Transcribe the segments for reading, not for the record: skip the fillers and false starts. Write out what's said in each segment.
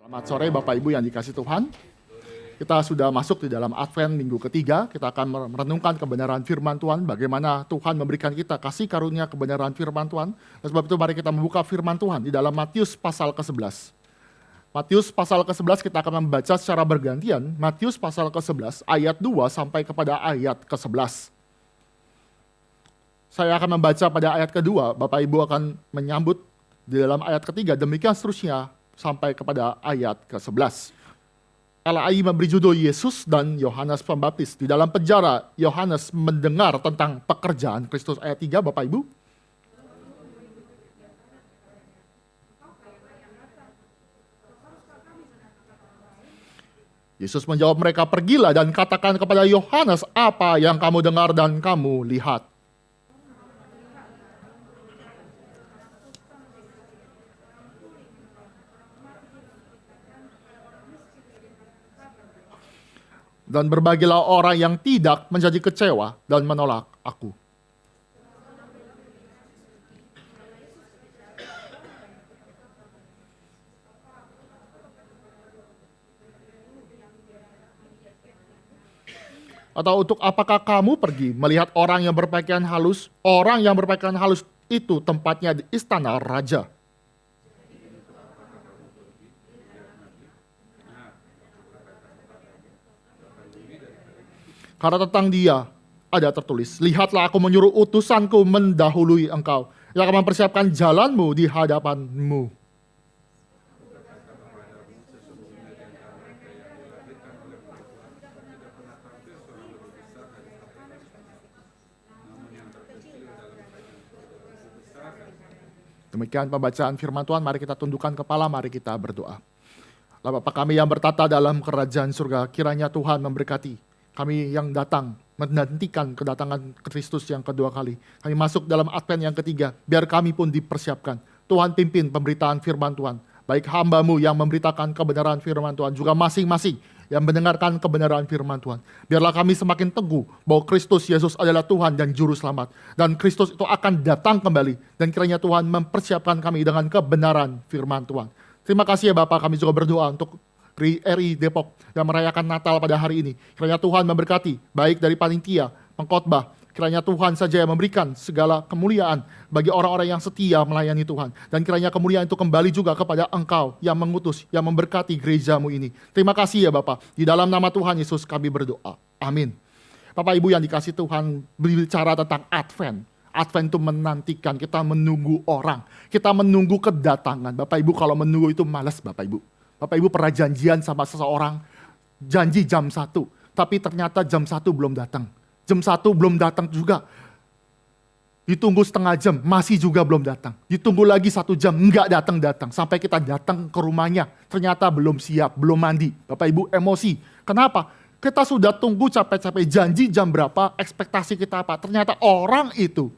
Selamat sore Bapak Ibu yang dikasih Tuhan. Kita sudah masuk di dalam Advent minggu ketiga. Kita akan merenungkan kebenaran firman Tuhan. Bagaimana Tuhan memberikan kita kasih karunia kebenaran firman Tuhan. Dan sebab itu mari kita membuka firman Tuhan di dalam Matius pasal ke-11. Matius pasal ke-11 kita akan membaca secara bergantian. Matius pasal ke-11 ayat 2 sampai kepada ayat ke-11. Saya akan membaca pada ayat kedua. Bapak Ibu akan menyambut di dalam ayat ketiga. Demikian seterusnya sampai kepada ayat ke-11. LAI memberi judul Yesus dan Yohanes Pembaptis. Di dalam penjara, Yohanes mendengar tentang pekerjaan Kristus. Ayat 3, Bapak Ibu. Yesus menjawab mereka, pergilah dan katakan kepada Yohanes apa yang kamu dengar dan kamu lihat. Dan berbagilah orang yang tidak menjadi kecewa dan menolak aku. Atau untuk apakah kamu pergi melihat orang yang berpakaian halus? Orang yang berpakaian halus itu tempatnya di istana raja. Karena tentang dia ada tertulis, lihatlah aku menyuruh utusanku mendahului engkau, yang akan mempersiapkan jalanmu di hadapanmu. Demikian pembacaan firman Tuhan, mari kita tundukkan kepala, mari kita berdoa. Bapa kami yang bertata dalam kerajaan surga, kiranya Tuhan memberkati kami yang datang, menantikan kedatangan Kristus yang kedua kali. Kami masuk dalam Advent yang ketiga, biar kami pun dipersiapkan. Tuhan pimpin pemberitaan firman Tuhan. Baik hamba-Mu yang memberitakan kebenaran firman Tuhan, juga masing-masing yang mendengarkan kebenaran firman Tuhan. Biarlah kami semakin teguh bahwa Kristus Yesus adalah Tuhan dan Juru Selamat. Dan Kristus itu akan datang kembali. Dan kiranya Tuhan mempersiapkan kami dengan kebenaran firman Tuhan. Terima kasih ya Bapak, kami juga berdoa untuk RI Depok yang merayakan Natal pada hari ini. Kiranya Tuhan memberkati, baik dari panitia, pengkhotbah. Kiranya Tuhan saja yang memberikan segala kemuliaan bagi orang-orang yang setia melayani Tuhan. Dan kiranya kemuliaan itu kembali juga kepada Engkau yang mengutus, yang memberkati gereja-Mu ini. Terima kasih ya Bapak. Di dalam nama Tuhan Yesus kami berdoa. Amin. Bapak Ibu yang dikasih Tuhan, berbicara tentang Advent. Advent itu menantikan, kita menunggu orang. Kita menunggu kedatangan. Bapak Ibu kalau menunggu itu malas Bapak Ibu. Bapak Ibu pernah janjian sama seseorang, janji jam 1, tapi ternyata jam 1 belum datang. Jam 1 belum datang juga. Ditunggu setengah jam, masih juga belum datang. Ditunggu lagi 1 jam, enggak datang-datang. Sampai kita datang ke rumahnya, ternyata belum siap, belum mandi. Bapak Ibu emosi. Kenapa? Kita sudah tunggu capek-capek, janji jam berapa, ekspektasi kita apa. Ternyata orang itu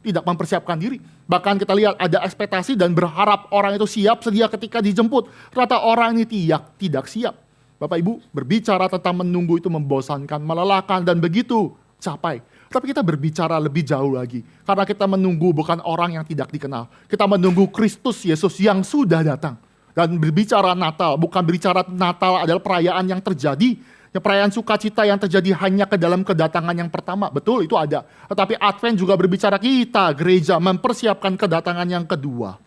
tidak mempersiapkan diri. Bahkan kita lihat ada ekspektasi dan berharap orang itu siap sedia ketika dijemput. Ternyata orang ini tidak siap. Bapak Ibu, berbicara tentang menunggu itu membosankan, melelahkan, dan begitu capai. Tapi kita berbicara lebih jauh lagi. Karena kita menunggu bukan orang yang tidak dikenal. Kita menunggu Kristus Yesus yang sudah datang. Dan berbicara Natal, bukan berbicara Natal adalah perayaan yang terjadi. Ya, perayaan sukacita yang terjadi hanya ke dalam kedatangan yang pertama. Betul, itu ada. Tetapi Advent juga berbicara kita, gereja, mempersiapkan kedatangan yang kedua.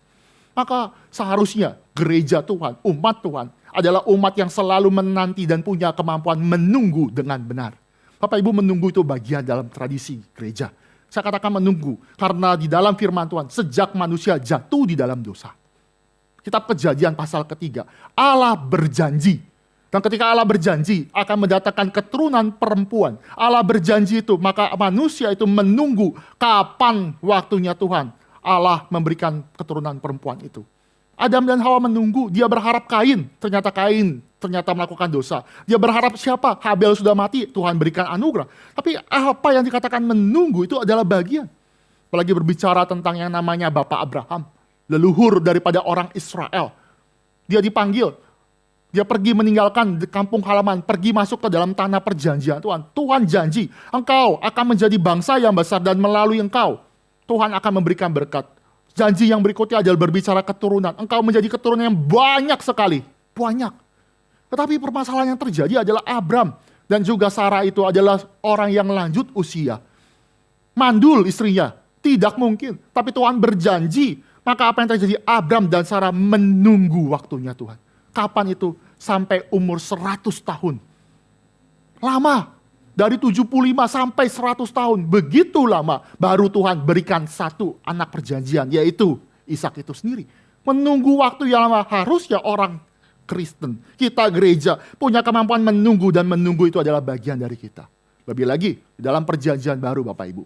Maka seharusnya gereja Tuhan, umat Tuhan, adalah umat yang selalu menanti dan punya kemampuan menunggu dengan benar. Bapak Ibu, menunggu itu bagian dalam tradisi gereja. Saya katakan menunggu, karena di dalam firman Tuhan, sejak manusia jatuh di dalam dosa. Kitab Kejadian pasal ketiga, Allah berjanji. Dan ketika Allah berjanji akan mendatangkan keturunan perempuan, Allah berjanji itu, maka manusia itu menunggu kapan waktunya Tuhan. Allah memberikan keturunan perempuan itu. Adam dan Hawa menunggu, dia berharap Kain ternyata melakukan dosa. Dia berharap siapa? Habel sudah mati, Tuhan berikan anugerah. Tapi apa yang dikatakan menunggu itu adalah bagian. Apalagi berbicara tentang yang namanya Bapak Abraham, leluhur daripada orang Israel. Dia dipanggil. Dia pergi meninggalkan kampung halaman, pergi masuk ke dalam tanah perjanjian Tuhan. Tuhan janji, engkau akan menjadi bangsa yang besar dan melalui engkau, Tuhan akan memberikan berkat. Janji yang berikutnya adalah berbicara keturunan. Engkau menjadi keturunan yang banyak sekali. banyak. Tetapi permasalahan yang terjadi adalah Abram dan juga Sarah itu adalah orang yang lanjut usia. Mandul istrinya, tidak mungkin. Tapi Tuhan berjanji, maka apa yang terjadi? Abram dan Sarah menunggu waktunya Tuhan. Kapan itu? Sampai umur 100 tahun. Lama. Dari 75 sampai 100 tahun. Begitu lama baru Tuhan berikan satu anak perjanjian, yaitu Ishak itu sendiri. Menunggu waktu yang lama, harusnya orang Kristen, kita gereja punya kemampuan menunggu, dan menunggu itu adalah bagian dari kita. Lebih lagi, di dalam perjanjian baru Bapak Ibu,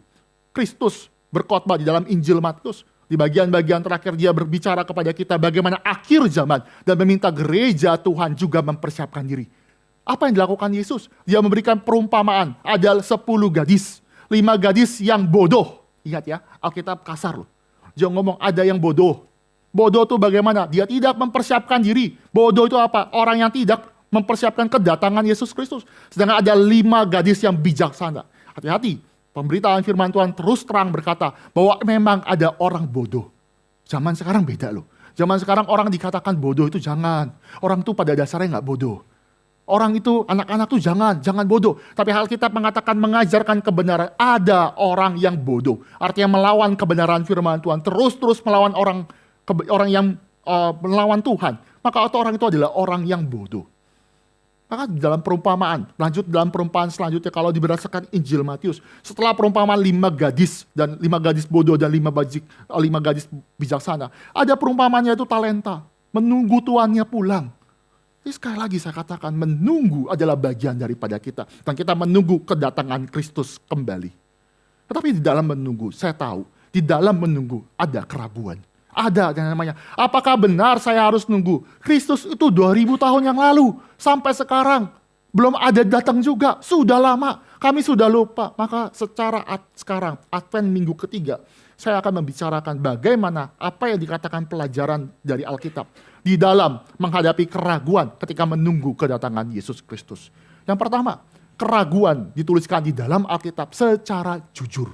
Kristus berkhotbah di dalam Injil Matius. Di bagian-bagian terakhir dia berbicara kepada kita bagaimana akhir zaman dan meminta gereja Tuhan juga mempersiapkan diri. Apa yang dilakukan Yesus? Dia memberikan perumpamaan. Ada 10 gadis, 5 gadis yang bodoh. Ingat ya, Alkitab kasar loh. Dia ngomong ada yang bodoh. Bodoh itu bagaimana? Dia tidak mempersiapkan diri. Bodoh itu apa? Orang yang tidak mempersiapkan kedatangan Yesus Kristus. Sedangkan ada 5 gadis yang bijaksana. Hati-hati, pemberitaan firman Tuhan terus terang berkata bahwa memang ada orang bodoh. Zaman sekarang beda loh. Zaman sekarang orang dikatakan bodoh itu jangan. Orang tuh pada dasarnya nggak bodoh. Orang itu, anak-anak tuh jangan bodoh. Tapi Alkitab mengatakan mengajarkan kebenaran. Ada orang yang bodoh. Artinya melawan kebenaran firman Tuhan. Terus melawan orang yang melawan Tuhan, maka orang itu adalah orang yang bodoh. Maka dalam perumpamaan, lanjut dalam perumpamaan selanjutnya kalau berdasarkan Injil Matius, setelah perumpamaan 5 gadis dan 5 gadis bodoh dan 5 gadis bijaksana, ada perumpamaannya itu talenta, menunggu tuannya pulang. Jadi sekali lagi saya katakan menunggu adalah bagian daripada kita, dan kita menunggu kedatangan Kristus kembali. Tetapi di dalam menunggu, saya tahu di dalam menunggu ada keraguan. Ada yang namanya, apakah benar saya harus nunggu? Kristus itu 2000 tahun yang lalu, sampai sekarang belum ada datang juga, sudah lama, kami sudah lupa. Maka secara sekarang, Advent minggu ketiga, saya akan membicarakan bagaimana apa yang dikatakan pelajaran dari Alkitab di dalam menghadapi keraguan ketika menunggu kedatangan Yesus Kristus. Yang pertama, keraguan dituliskan di dalam Alkitab secara jujur.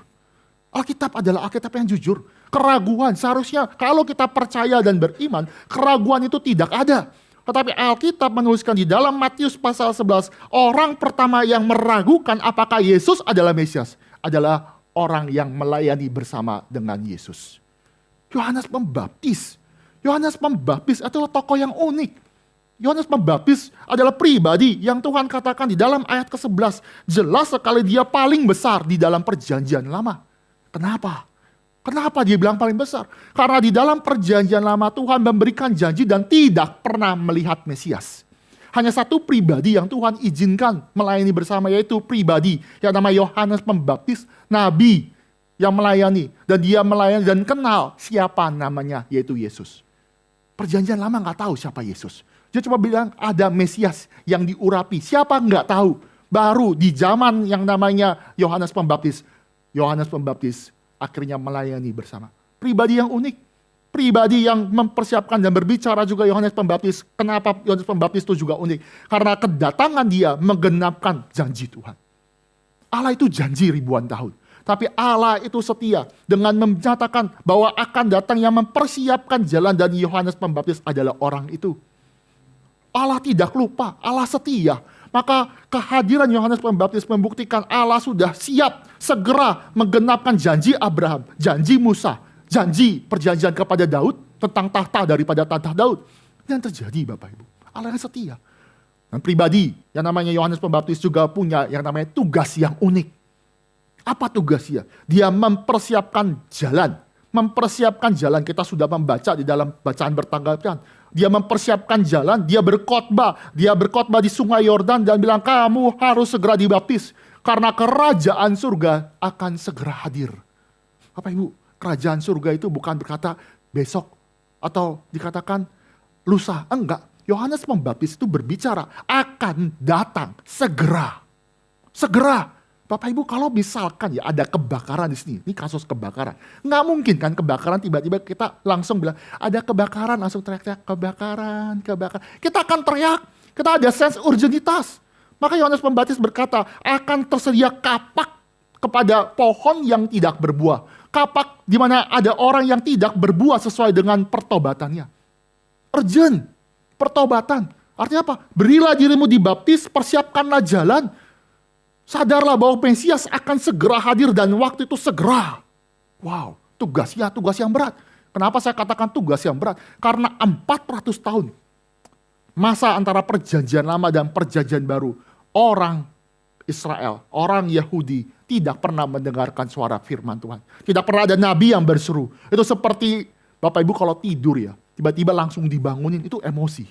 Alkitab adalah Alkitab yang jujur. Keraguan seharusnya kalau kita percaya dan beriman, keraguan itu tidak ada. Tetapi Alkitab menuliskan di dalam Matius pasal 11, orang pertama yang meragukan apakah Yesus adalah Mesias adalah orang yang melayani bersama dengan Yesus. Yohanes Pembaptis. Yohanes Pembaptis adalah tokoh yang unik. Yohanes Pembaptis adalah pribadi yang Tuhan katakan di dalam ayat ke-11. Jelas sekali dia paling besar di dalam perjanjian lama. Kenapa? Kenapa dia bilang paling besar? Karena di dalam perjanjian lama Tuhan memberikan janji dan tidak pernah melihat Mesias. Hanya satu pribadi yang Tuhan izinkan melayani bersama, yaitu pribadi yang namanya Yohanes Pembaptis, nabi yang melayani. Dan dia melayani dan kenal siapa namanya, yaitu Yesus. Perjanjian lama nggak tahu siapa Yesus. Dia cuma bilang ada Mesias yang diurapi. Siapa nggak tahu. Baru di zaman yang namanya Yohanes Pembaptis akhirnya melayani bersama. Pribadi yang unik. Pribadi yang mempersiapkan dan berbicara juga Yohanes Pembaptis. Kenapa Yohanes Pembaptis itu juga unik? Karena kedatangan dia menggenapkan janji Tuhan. Allah itu janji ribuan tahun. Tapi Allah itu setia dengan menyatakan bahwa akan datang yang mempersiapkan jalan, dan Yohanes Pembaptis adalah orang itu. Allah tidak lupa, Allah setia. Maka kehadiran Yohanes Pembaptis membuktikan Allah sudah siap segera menggenapkan janji Abraham, janji Musa, janji perjanjian kepada Daud tentang tahta daripada tahta Daud. Yang terjadi Bapak Ibu, Allah yang setia. Dan pribadi yang namanya Yohanes Pembaptis juga punya yang namanya tugas yang unik. Apa tugasnya? Dia mempersiapkan jalan. Mempersiapkan jalan, kita sudah membaca di dalam bacaan bertanggalkan. Dia mempersiapkan jalan, dia berkhotbah di sungai Yordan dan bilang kamu harus segera dibaptis karena kerajaan surga akan segera hadir. Bapak Ibu, kerajaan surga itu bukan berkata besok atau dikatakan lusa, enggak. Yohanes Pembaptis itu berbicara akan datang segera. Segera. Bapak Ibu, kalau misalkan ya ada kebakaran di sini, ini kasus kebakaran. Nggak mungkin kan kebakaran tiba-tiba kita langsung bilang, ada kebakaran, langsung teriak-teriak, kebakaran. Kita akan teriak, kita ada sense urgenitas. Maka Yohanes Pembaptis berkata, akan tersedia kapak kepada pohon yang tidak berbuah. Kapak di mana ada orang yang tidak berbuah sesuai dengan pertobatannya. Urgent, pertobatan. Artinya apa? Berilah dirimu dibaptis, persiapkanlah jalan. Sadarlah bahwa Mesias akan segera hadir dan waktu itu segera. Wow, tugas yang berat. Kenapa saya katakan tugas yang berat? Karena 400 tahun masa antara perjanjian lama dan perjanjian baru, orang Israel, orang Yahudi tidak pernah mendengarkan suara firman Tuhan. Tidak pernah ada nabi yang berseru. Itu seperti Bapak Ibu kalau tidur ya, tiba-tiba langsung dibangunin, itu emosi.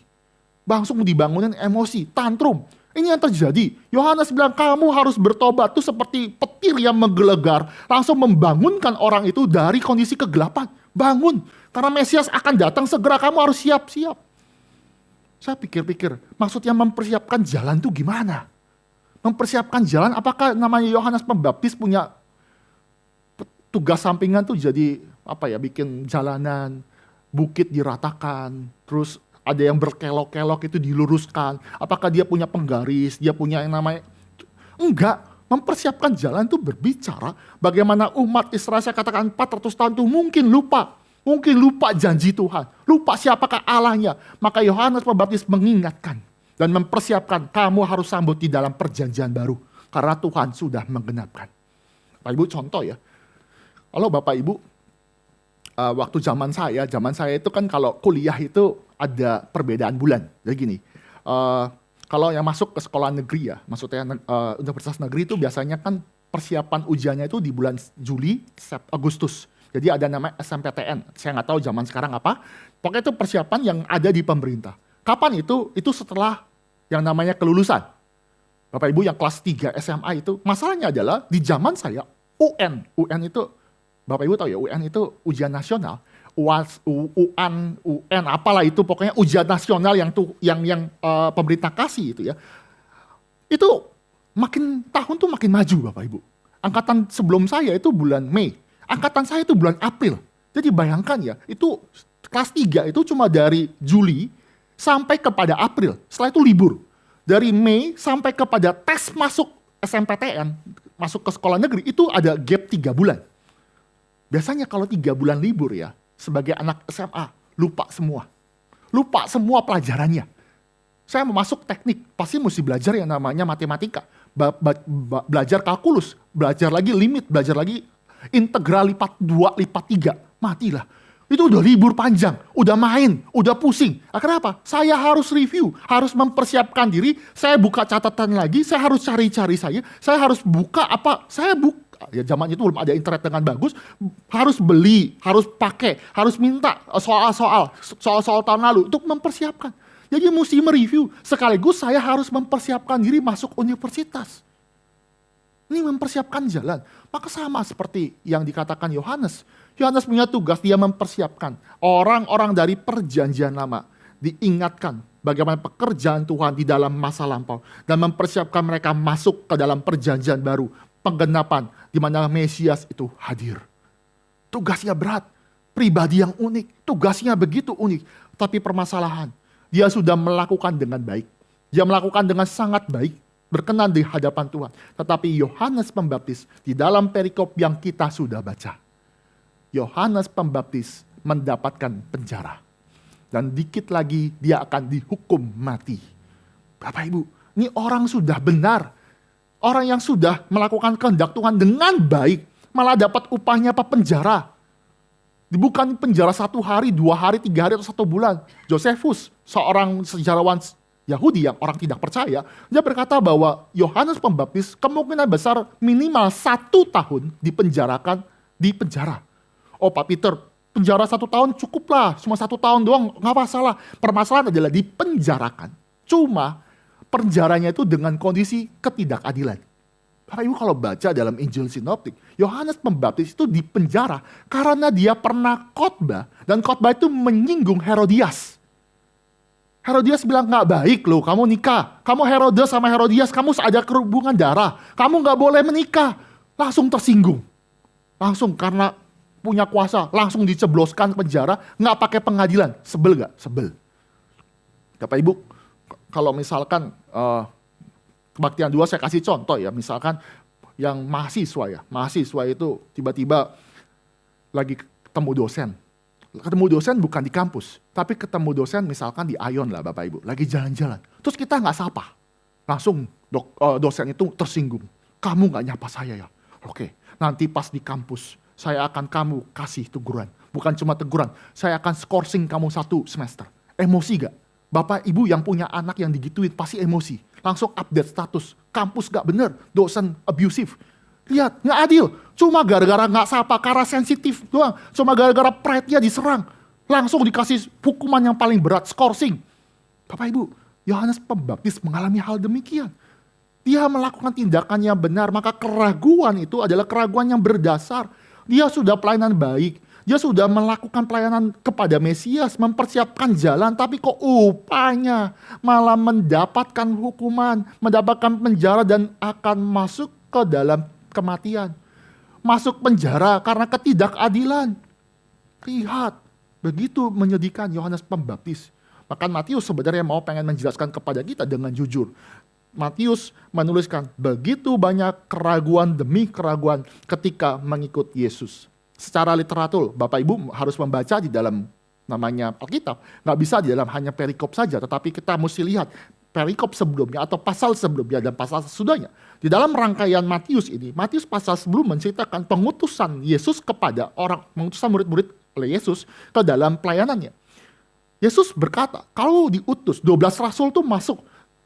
Langsung dibangunin emosi, tantrum. Ini yang terjadi. Yohanes bilang kamu harus bertobat. Itu seperti petir yang menggelegar, langsung membangunkan orang itu dari kondisi kegelapan. Bangun, karena Mesias akan datang segera, kamu harus siap-siap. Saya pikir-pikir, maksudnya mempersiapkan jalan itu gimana? Mempersiapkan jalan, apakah namanya Yohanes Pembaptis punya tugas sampingan tuh jadi apa ya, bikin jalanan, bukit diratakan, terus ada yang berkelok-kelok itu diluruskan. Apakah dia punya penggaris, dia punya yang namanya... Enggak, mempersiapkan jalan itu berbicara bagaimana umat Israel, saya katakan 400 tahun itu mungkin lupa janji Tuhan, lupa siapakah Allahnya. Maka Yohanes Pembaptis mengingatkan dan mempersiapkan, kamu harus sambut di dalam perjanjian baru, karena Tuhan sudah menggenapkan. Bapak Ibu contoh ya, kalau Bapak Ibu, waktu zaman saya itu kan kalau kuliah itu ada perbedaan bulan. Jadi gini, kalau yang masuk ke sekolah negeri ya, maksudnya universitas negeri itu biasanya kan persiapan ujiannya itu di bulan Juli, Agustus. Jadi ada namanya SMPTN, saya nggak tahu zaman sekarang apa. Pokoknya itu persiapan yang ada di pemerintah. Kapan itu? Itu setelah yang namanya kelulusan. Bapak Ibu yang kelas 3 SMA itu, masalahnya adalah di zaman saya, UN itu, Bapak Ibu tahu ya, UN itu ujian nasional. UN apalah itu, pokoknya ujian nasional yang pemerintah kasih itu ya. Itu makin tahun tuh makin maju Bapak Ibu. Angkatan sebelum saya itu bulan Mei. Angkatan saya itu bulan April. Jadi bayangkan ya, itu kelas 3 itu cuma dari Juli sampai kepada April. Setelah itu libur. Dari Mei sampai kepada tes masuk SMPTN, masuk ke sekolah negeri, itu ada gap 3 bulan. Biasanya kalau 3 bulan libur ya, sebagai anak SMA, lupa semua. Lupa semua pelajarannya. Saya mau masuk teknik, pasti mesti belajar yang namanya matematika. Belajar kalkulus, belajar lagi limit, belajar lagi integral lipat 2, lipat 3, matilah. Itu udah libur panjang, udah main, udah pusing. Kenapa? Saya harus review, harus mempersiapkan diri, saya buka catatan lagi, saya harus cari-cari saya harus buka apa, ya zaman itu belum ada internet dengan bagus, harus beli, harus pakai, harus minta soal-soal tahun lalu untuk mempersiapkan. Jadi mesti mereview, sekaligus saya harus mempersiapkan diri masuk universitas. Ini mempersiapkan jalan. Maka sama seperti yang dikatakan Yohanes. Yohanes punya tugas, dia mempersiapkan orang-orang dari perjanjian lama. Diingatkan bagaimana pekerjaan Tuhan di dalam masa lampau. Dan mempersiapkan mereka masuk ke dalam perjanjian baru. Penggenapan di mana Mesias itu hadir. Tugasnya berat. Pribadi yang unik. Tugasnya begitu unik. Tapi permasalahan, dia sudah melakukan dengan baik. Dia melakukan dengan sangat baik. Berkenan di hadapan Tuhan. Tetapi Yohanes Pembaptis di dalam perikop yang kita sudah baca, Yohanes Pembaptis mendapatkan penjara. Dan dikit lagi dia akan dihukum mati. Bapak Ibu, ini orang sudah benar. Orang yang sudah melakukan kehendak Tuhan dengan baik, malah dapat upahnya apa? Penjara. Bukan penjara 1 hari, 2 hari, 3 hari, atau 1 bulan. Josephus, seorang sejarawan Yahudi yang orang tidak percaya, dia berkata bahwa Yohanes Pembaptis kemungkinan besar minimal 1 tahun dipenjarakan di penjara. Oh Pak Peter, penjara 1 tahun cukuplah, cuma 1 tahun doang, nggak masalah. Permasalahan adalah dipenjarakan. Cuma penjaranya itu dengan kondisi ketidakadilan. Bapak Ibu kalau baca dalam Injil Sinoptik, Yohanes Pembaptis itu dipenjara karena dia pernah khotbah, dan khotbah itu menyinggung Herodias. Herodias bilang, nggak baik loh kamu nikah. Kamu Herodes sama Herodias, kamu ada hubungan darah. Kamu nggak boleh menikah. Langsung tersinggung. Langsung karena punya kuasa, langsung dicebloskan penjara, nggak pakai pengadilan. Sebel nggak? Sebel. Bapak Ibu, kalau misalkan kebaktian 2 saya kasih contoh ya. Misalkan yang mahasiswa ya. Mahasiswa itu tiba-tiba lagi ketemu dosen. Ketemu dosen bukan di kampus, tapi ketemu dosen misalkan di Ion lah Bapak Ibu, lagi jalan-jalan. Terus kita nggak sapa, langsung dosen itu tersinggung. Kamu nggak nyapa saya ya? Oke, nanti pas di kampus, saya akan kamu kasih teguran. Bukan cuma teguran, saya akan skorsing kamu 1 semester. Emosi gak? Bapak Ibu yang punya anak yang digituin pasti emosi. Langsung update status, kampus gak bener, dosen abusive. Lihat, nggak adil. Cuma gara-gara nggak sapa, karena sensitif doang. Cuma gara-gara pride-nya diserang. Langsung dikasih hukuman yang paling berat, skorsing. Bapak Ibu, Yohanes Pembaptis mengalami hal demikian. Dia melakukan tindakan yang benar, maka keraguan itu adalah keraguan yang berdasar. Dia sudah pelayanan baik. Dia sudah melakukan pelayanan kepada Mesias, mempersiapkan jalan, tapi kok upahnya malah mendapatkan hukuman, mendapatkan penjara dan akan masuk ke dalam kematian. Masuk penjara karena ketidakadilan. Lihat, begitu menyedihkan Yohanes Pembaptis. Bahkan Matius sebenarnya pengen menjelaskan kepada kita dengan jujur. Matius menuliskan begitu banyak keraguan demi keraguan ketika mengikut Yesus. Secara literatur, Bapak Ibu harus membaca di dalam namanya Alkitab. Nggak bisa di dalam hanya perikop saja, tetapi kita mesti lihat perikop sebelumnya atau pasal sebelumnya dan pasal sesudahnya. Di dalam rangkaian Matius ini, Matius pasal sebelum menceritakan pengutusan Yesus kepada pengutusan murid-murid oleh Yesus ke dalam pelayanannya. Yesus berkata, kalau diutus 12 rasul itu masuk,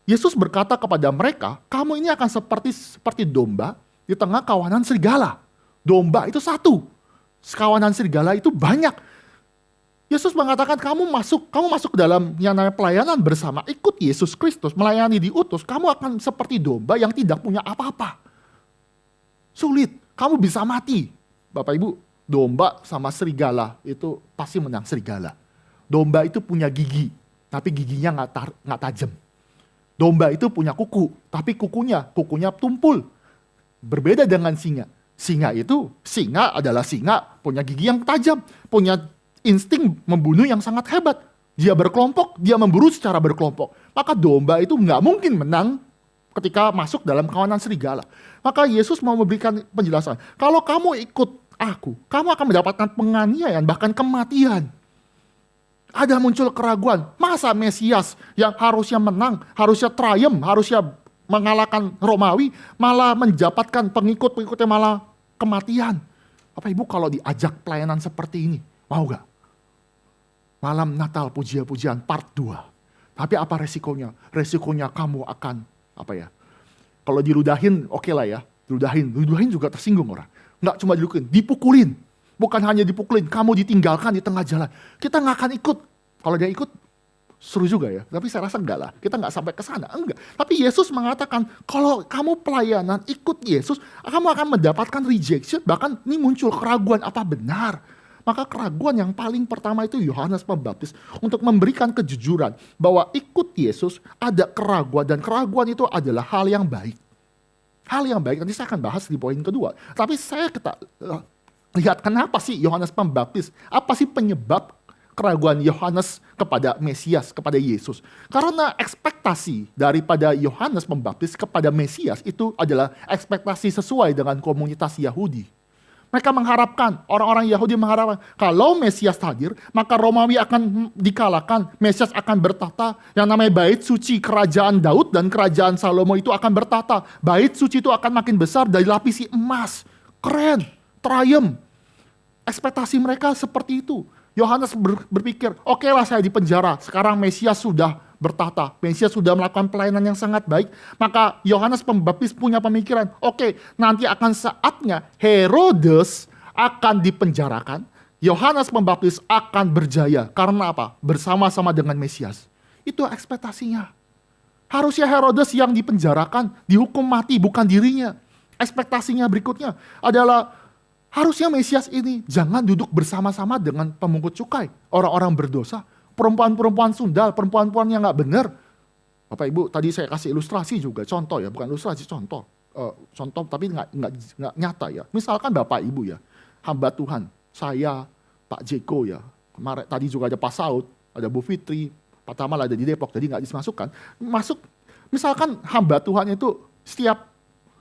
Yesus berkata kepada mereka, kamu ini akan seperti domba di tengah kawanan serigala. Domba itu satu, kawanan serigala itu banyak. Yesus mengatakan kamu masuk ke dalam yang namanya pelayanan bersama, ikut Yesus Kristus, melayani diutus, kamu akan seperti domba yang tidak punya apa-apa. Sulit, kamu bisa mati. Bapak Ibu, domba sama serigala itu pasti menang serigala. Domba itu punya gigi, tapi giginya nggak tajam. Domba itu punya kuku, tapi kukunya tumpul. Berbeda dengan singa. Singa adalah singa, punya gigi yang tajam, punya insting membunuh yang sangat hebat. Dia berkelompok, dia memburu secara berkelompok. Maka domba itu nggak mungkin menang ketika masuk dalam kawanan serigala. Maka Yesus mau memberikan penjelasan. Kalau kamu ikut aku, kamu akan mendapatkan penganiayaan, bahkan kematian. Ada muncul keraguan. Masa Mesias yang harusnya menang, harusnya triumph, harusnya mengalahkan Romawi, malah menjabatkan pengikut-pengikutnya malah kematian. Bapak Ibu kalau diajak pelayanan seperti ini, mau gak? Malam Natal pujian-pujian part 2. Tapi apa resikonya? Resikonya kamu akan, kalau diludahin oke lah ya. Ludahin juga tersinggung orang. Nggak cuma dipukulin. Bukan hanya dipukulin, kamu ditinggalkan di tengah jalan. Kita nggak akan ikut. Kalau dia ikut, seru juga ya. Tapi saya rasa enggak lah. Kita nggak sampai ke sana. Enggak. Tapi Yesus mengatakan, kalau kamu pelayanan ikut Yesus, kamu akan mendapatkan rejection. Bahkan ini muncul keraguan apa benar. Maka keraguan yang paling pertama itu Yohanes Pembaptis untuk memberikan kejujuran bahwa ikut Yesus ada keraguan dan keraguan itu adalah hal yang baik. Hal yang baik nanti saya akan bahas di poin kedua. Tapi saya lihat kenapa sih Yohanes Pembaptis? Apa sih penyebab keraguan Yohanes kepada Mesias, kepada Yesus? Karena ekspektasi daripada Yohanes Pembaptis kepada Mesias itu adalah ekspektasi sesuai dengan komunitas Yahudi. Mereka mengharapkan, orang-orang Yahudi mengharapkan, kalau Mesias hadir, maka Romawi akan dikalahkan, Mesias akan bertata, yang namanya bait suci kerajaan Daud dan kerajaan Salomo itu akan bertata. Bait suci itu akan makin besar dari lapisi emas. Keren, triumph. Ekspektasi mereka seperti itu. Yohanes berpikir, oke lah saya di penjara, sekarang Mesias sudah bertata, Mesias sudah melakukan pelayanan yang sangat baik, maka Yohanes Pembaptis punya pemikiran, oke, nanti akan saatnya Herodes akan dipenjarakan, Yohanes Pembaptis akan berjaya, karena apa? Bersama-sama dengan Mesias. Itu ekspektasinya. Harusnya Herodes yang dipenjarakan, dihukum mati, bukan dirinya. Ekspektasinya berikutnya adalah harusnya Mesias ini jangan duduk bersama-sama dengan pemungut cukai, orang-orang berdosa, perempuan-perempuan sundal, perempuan-perempuan yang nggak benar. Bapak Ibu, tadi saya kasih ilustrasi juga, contoh ya, bukan ilustrasi, contoh tapi nggak nyata ya. Misalkan Bapak Ibu ya, hamba Tuhan, saya, Pak Jeko ya, kemarin tadi juga ada Pak Saud, ada Bu Fitri, Pak Tamal ada di Depok, jadi nggak dimasukkan. Misalkan hamba Tuhan itu setiap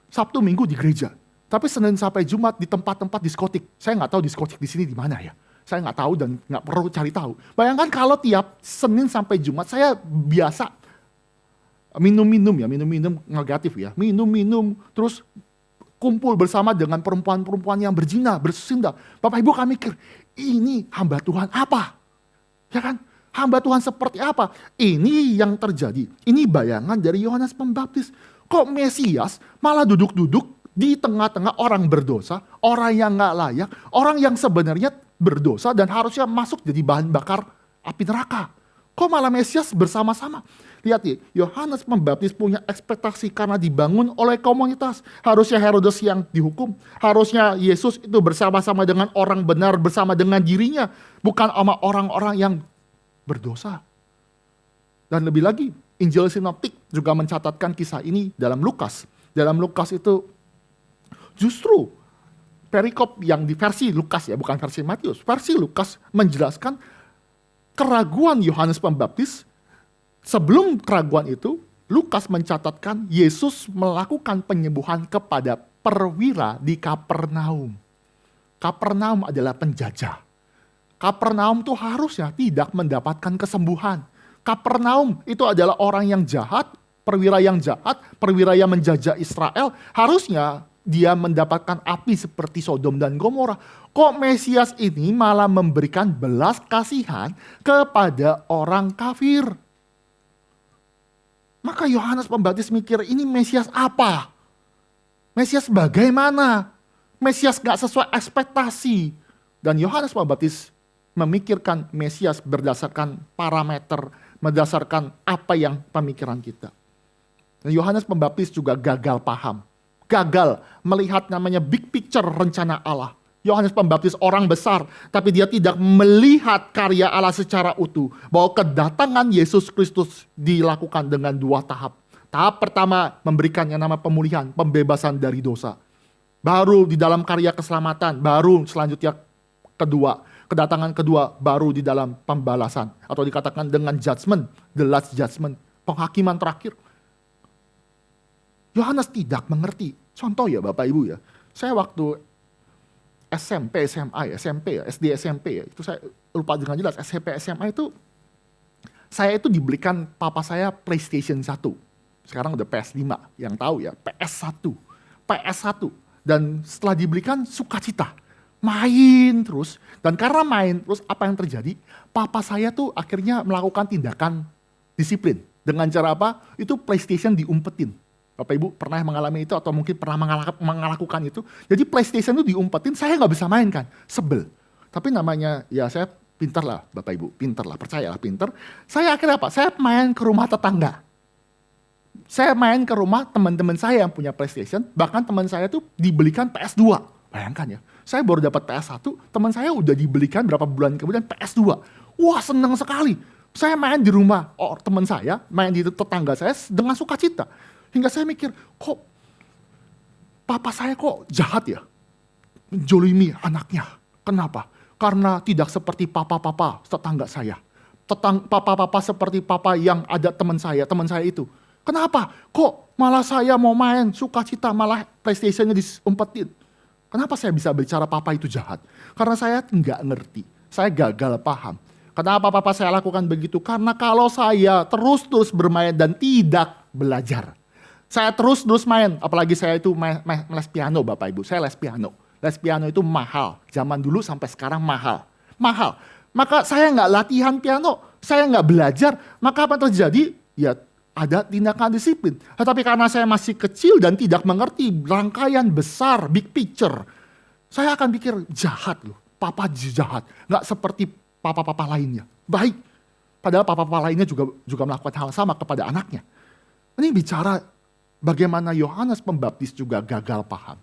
Sabtu Minggu di gereja. Tapi Senin sampai Jumat di tempat-tempat diskotik. Saya nggak tahu diskotik di sini di mana ya. Saya nggak tahu dan nggak perlu cari tahu. Bayangkan kalau tiap Senin sampai Jumat saya biasa minum-minum negatif ya. Minum-minum terus kumpul bersama dengan perempuan-perempuan yang berzina, bersinda. Bapak Ibu kami mikir, ini hamba Tuhan apa? Ya kan? Hamba Tuhan seperti apa? Ini yang terjadi. Ini bayangan dari Yohanes Pembaptis. Kok Mesias malah duduk-duduk di tengah-tengah orang berdosa, orang yang nggak layak, orang yang sebenarnya berdosa dan harusnya masuk jadi bahan bakar api neraka. Kok malah Mesias bersama-sama? Lihat ya, Yohanes Pembaptis punya ekspektasi karena dibangun oleh komunitas. Harusnya Herodes yang dihukum. Harusnya Yesus itu bersama-sama dengan orang benar, bersama dengan dirinya. Bukan sama orang-orang yang berdosa. Dan lebih lagi, Injil Sinoptik juga mencatatkan kisah ini dalam Lukas. Dalam Lukas itu justru perikop yang di versi Lukas ya, bukan versi Matius. Versi Lukas menjelaskan keraguan Yohanes Pembaptis. Sebelum keraguan itu, Lukas mencatatkan Yesus melakukan penyembuhan kepada perwira di Kapernaum. Kapernaum adalah penjajah. Kapernaum itu harusnya tidak mendapatkan kesembuhan. Kapernaum itu adalah orang yang jahat, perwira yang menjajah Israel. Harusnya dia mendapatkan api seperti Sodom dan Gomora. Kok Mesias ini malah memberikan belas kasihan kepada orang kafir? Maka Yohanes Pembaptis mikir, ini Mesias apa? Mesias bagaimana? Mesias gak sesuai ekspektasi. Dan Yohanes Pembaptis memikirkan Mesias berdasarkan parameter, berdasarkan apa yang pemikiran kita. Dan Yohanes Pembaptis juga gagal paham. Gagal melihat namanya big picture rencana Allah. Yohanes Pembaptis orang besar, tapi dia tidak melihat karya Allah secara utuh. Bahwa kedatangan Yesus Kristus dilakukan dengan dua tahap. Tahap pertama memberikan yang nama pemulihan, pembebasan dari dosa. Baru di dalam karya keselamatan, baru selanjutnya kedua. Kedatangan kedua baru di dalam pembalasan. Atau dikatakan dengan judgment, the last judgment, penghakiman terakhir. Yohanes tidak mengerti. Contoh ya Bapak Ibu ya, saya waktu SMP, SMA, SMP ya, SD, SMP ya, itu saya lupa dengan jelas, SMP, SMA itu, saya itu dibelikan papa saya PlayStation 1. Sekarang udah PS5, yang tahu ya, PS1. Dan setelah dibelikan sukacita, main terus. Dan karena main terus, apa yang terjadi? Papa saya tuh akhirnya melakukan tindakan disiplin. Dengan cara apa? Itu PlayStation diumpetin. Bapak Ibu pernah mengalami itu atau mungkin pernah melakukan itu. Jadi PlayStation itu diumpetin, saya nggak bisa main kan. Sebel. Tapi namanya, ya saya pintar lah Bapak Ibu. Pintar lah, percayalah pintar. Saya akhirnya apa? Saya main ke rumah tetangga. Saya main ke rumah teman-teman saya yang punya PlayStation. Bahkan teman saya tuh dibelikan PS2. Bayangkan ya. Saya baru dapat PS1, teman saya udah dibelikan berapa bulan kemudian PS2. Wah senang sekali. Saya main di rumah teman saya, main di tetangga saya dengan sukacita. Hingga saya mikir, kok papa saya kok jahat ya? Menjolimi anaknya. Kenapa? Karena tidak seperti papa-papa tetangga saya. Papa-papa seperti papa yang ada teman saya itu. Kenapa? Kok malah saya mau main sukacita, malah PlayStation-nya diumpetin. Kenapa saya bisa bicara papa itu jahat? Karena saya nggak ngerti. Saya gagal paham. Kenapa papa saya lakukan begitu? Karena kalau saya terus-terus bermain dan tidak belajar. Saya terus main, apalagi saya itu les piano Bapak Ibu, saya les piano. Les piano itu mahal, zaman dulu sampai sekarang mahal. Maka saya nggak latihan piano, saya nggak belajar, maka apa yang terjadi? Ya ada tindakan disiplin. Tetapi karena saya masih kecil dan tidak mengerti rangkaian besar, big picture, saya akan pikir jahat loh, papa jahat. Nggak seperti papa-papa lainnya, baik. Padahal papa-papa lainnya juga melakukan hal sama kepada anaknya. Ini bicara bagaimana Yohanes Pembaptis juga gagal paham.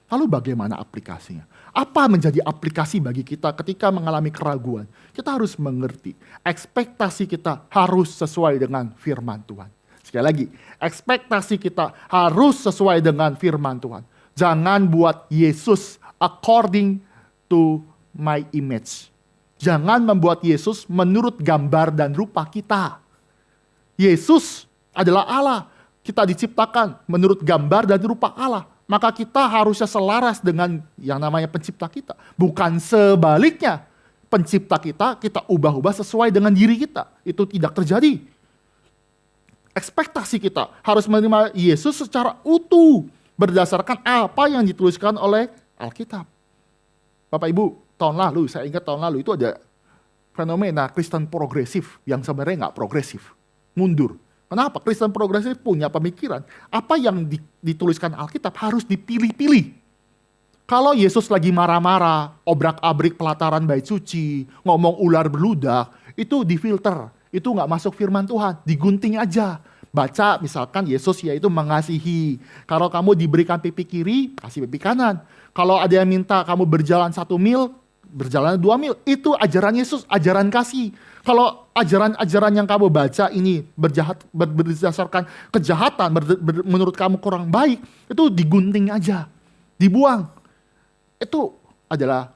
Lalu bagaimana aplikasinya? Apa menjadi aplikasi bagi kita ketika mengalami keraguan? Kita harus mengerti, ekspektasi kita harus sesuai dengan firman Tuhan. Sekali lagi, ekspektasi kita harus sesuai dengan firman Tuhan. Jangan buat Yesus according to my image. Jangan membuat Yesus menurut gambar dan rupa kita. Yesus adalah Allah. Kita diciptakan menurut gambar dan rupa Allah. Maka kita harusnya selaras dengan yang namanya pencipta kita. Bukan sebaliknya. pencipta kita, kita ubah-ubah sesuai dengan diri kita. Itu tidak terjadi. Ekspektasi kita harus menerima Yesus secara utuh berdasarkan apa yang dituliskan oleh Alkitab. Bapak Ibu, saya ingat tahun lalu itu ada fenomena Kristen progresif yang sebenarnya nggak progresif, mundur. Kenapa? Kristen progresif punya pemikiran apa yang dituliskan Alkitab harus dipilih-pilih. Kalau Yesus lagi marah-marah, obrak-abrik pelataran bait suci, ngomong ular beludak, itu difilter, itu nggak masuk firman Tuhan, digunting aja. Baca misalkan Yesus yaitu mengasihi. Kalau kamu diberikan pipi kiri, kasih pipi kanan. Kalau ada yang minta kamu berjalan 1 mil, berjalan 2 mil. Itu ajaran Yesus, ajaran kasih. Kalau ajaran-ajaran yang kamu baca ini berdasarkan kejahatan, menurut kamu kurang baik, itu digunting aja, dibuang. Itu adalah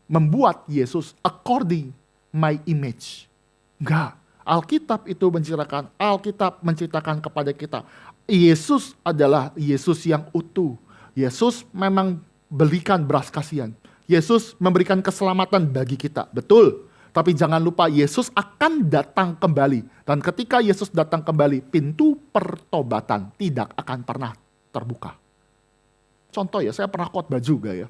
membuat Yesus according my image. Enggak. Alkitab itu menceritakan kepada kita. Yesus adalah Yesus yang utuh. Yesus memang berikan belas kasihan. Yesus memberikan keselamatan bagi kita. Betul. Tapi jangan lupa Yesus akan datang kembali. Dan ketika Yesus datang kembali, pintu pertobatan tidak akan pernah terbuka. Contoh ya, saya pernah khotbah juga ya.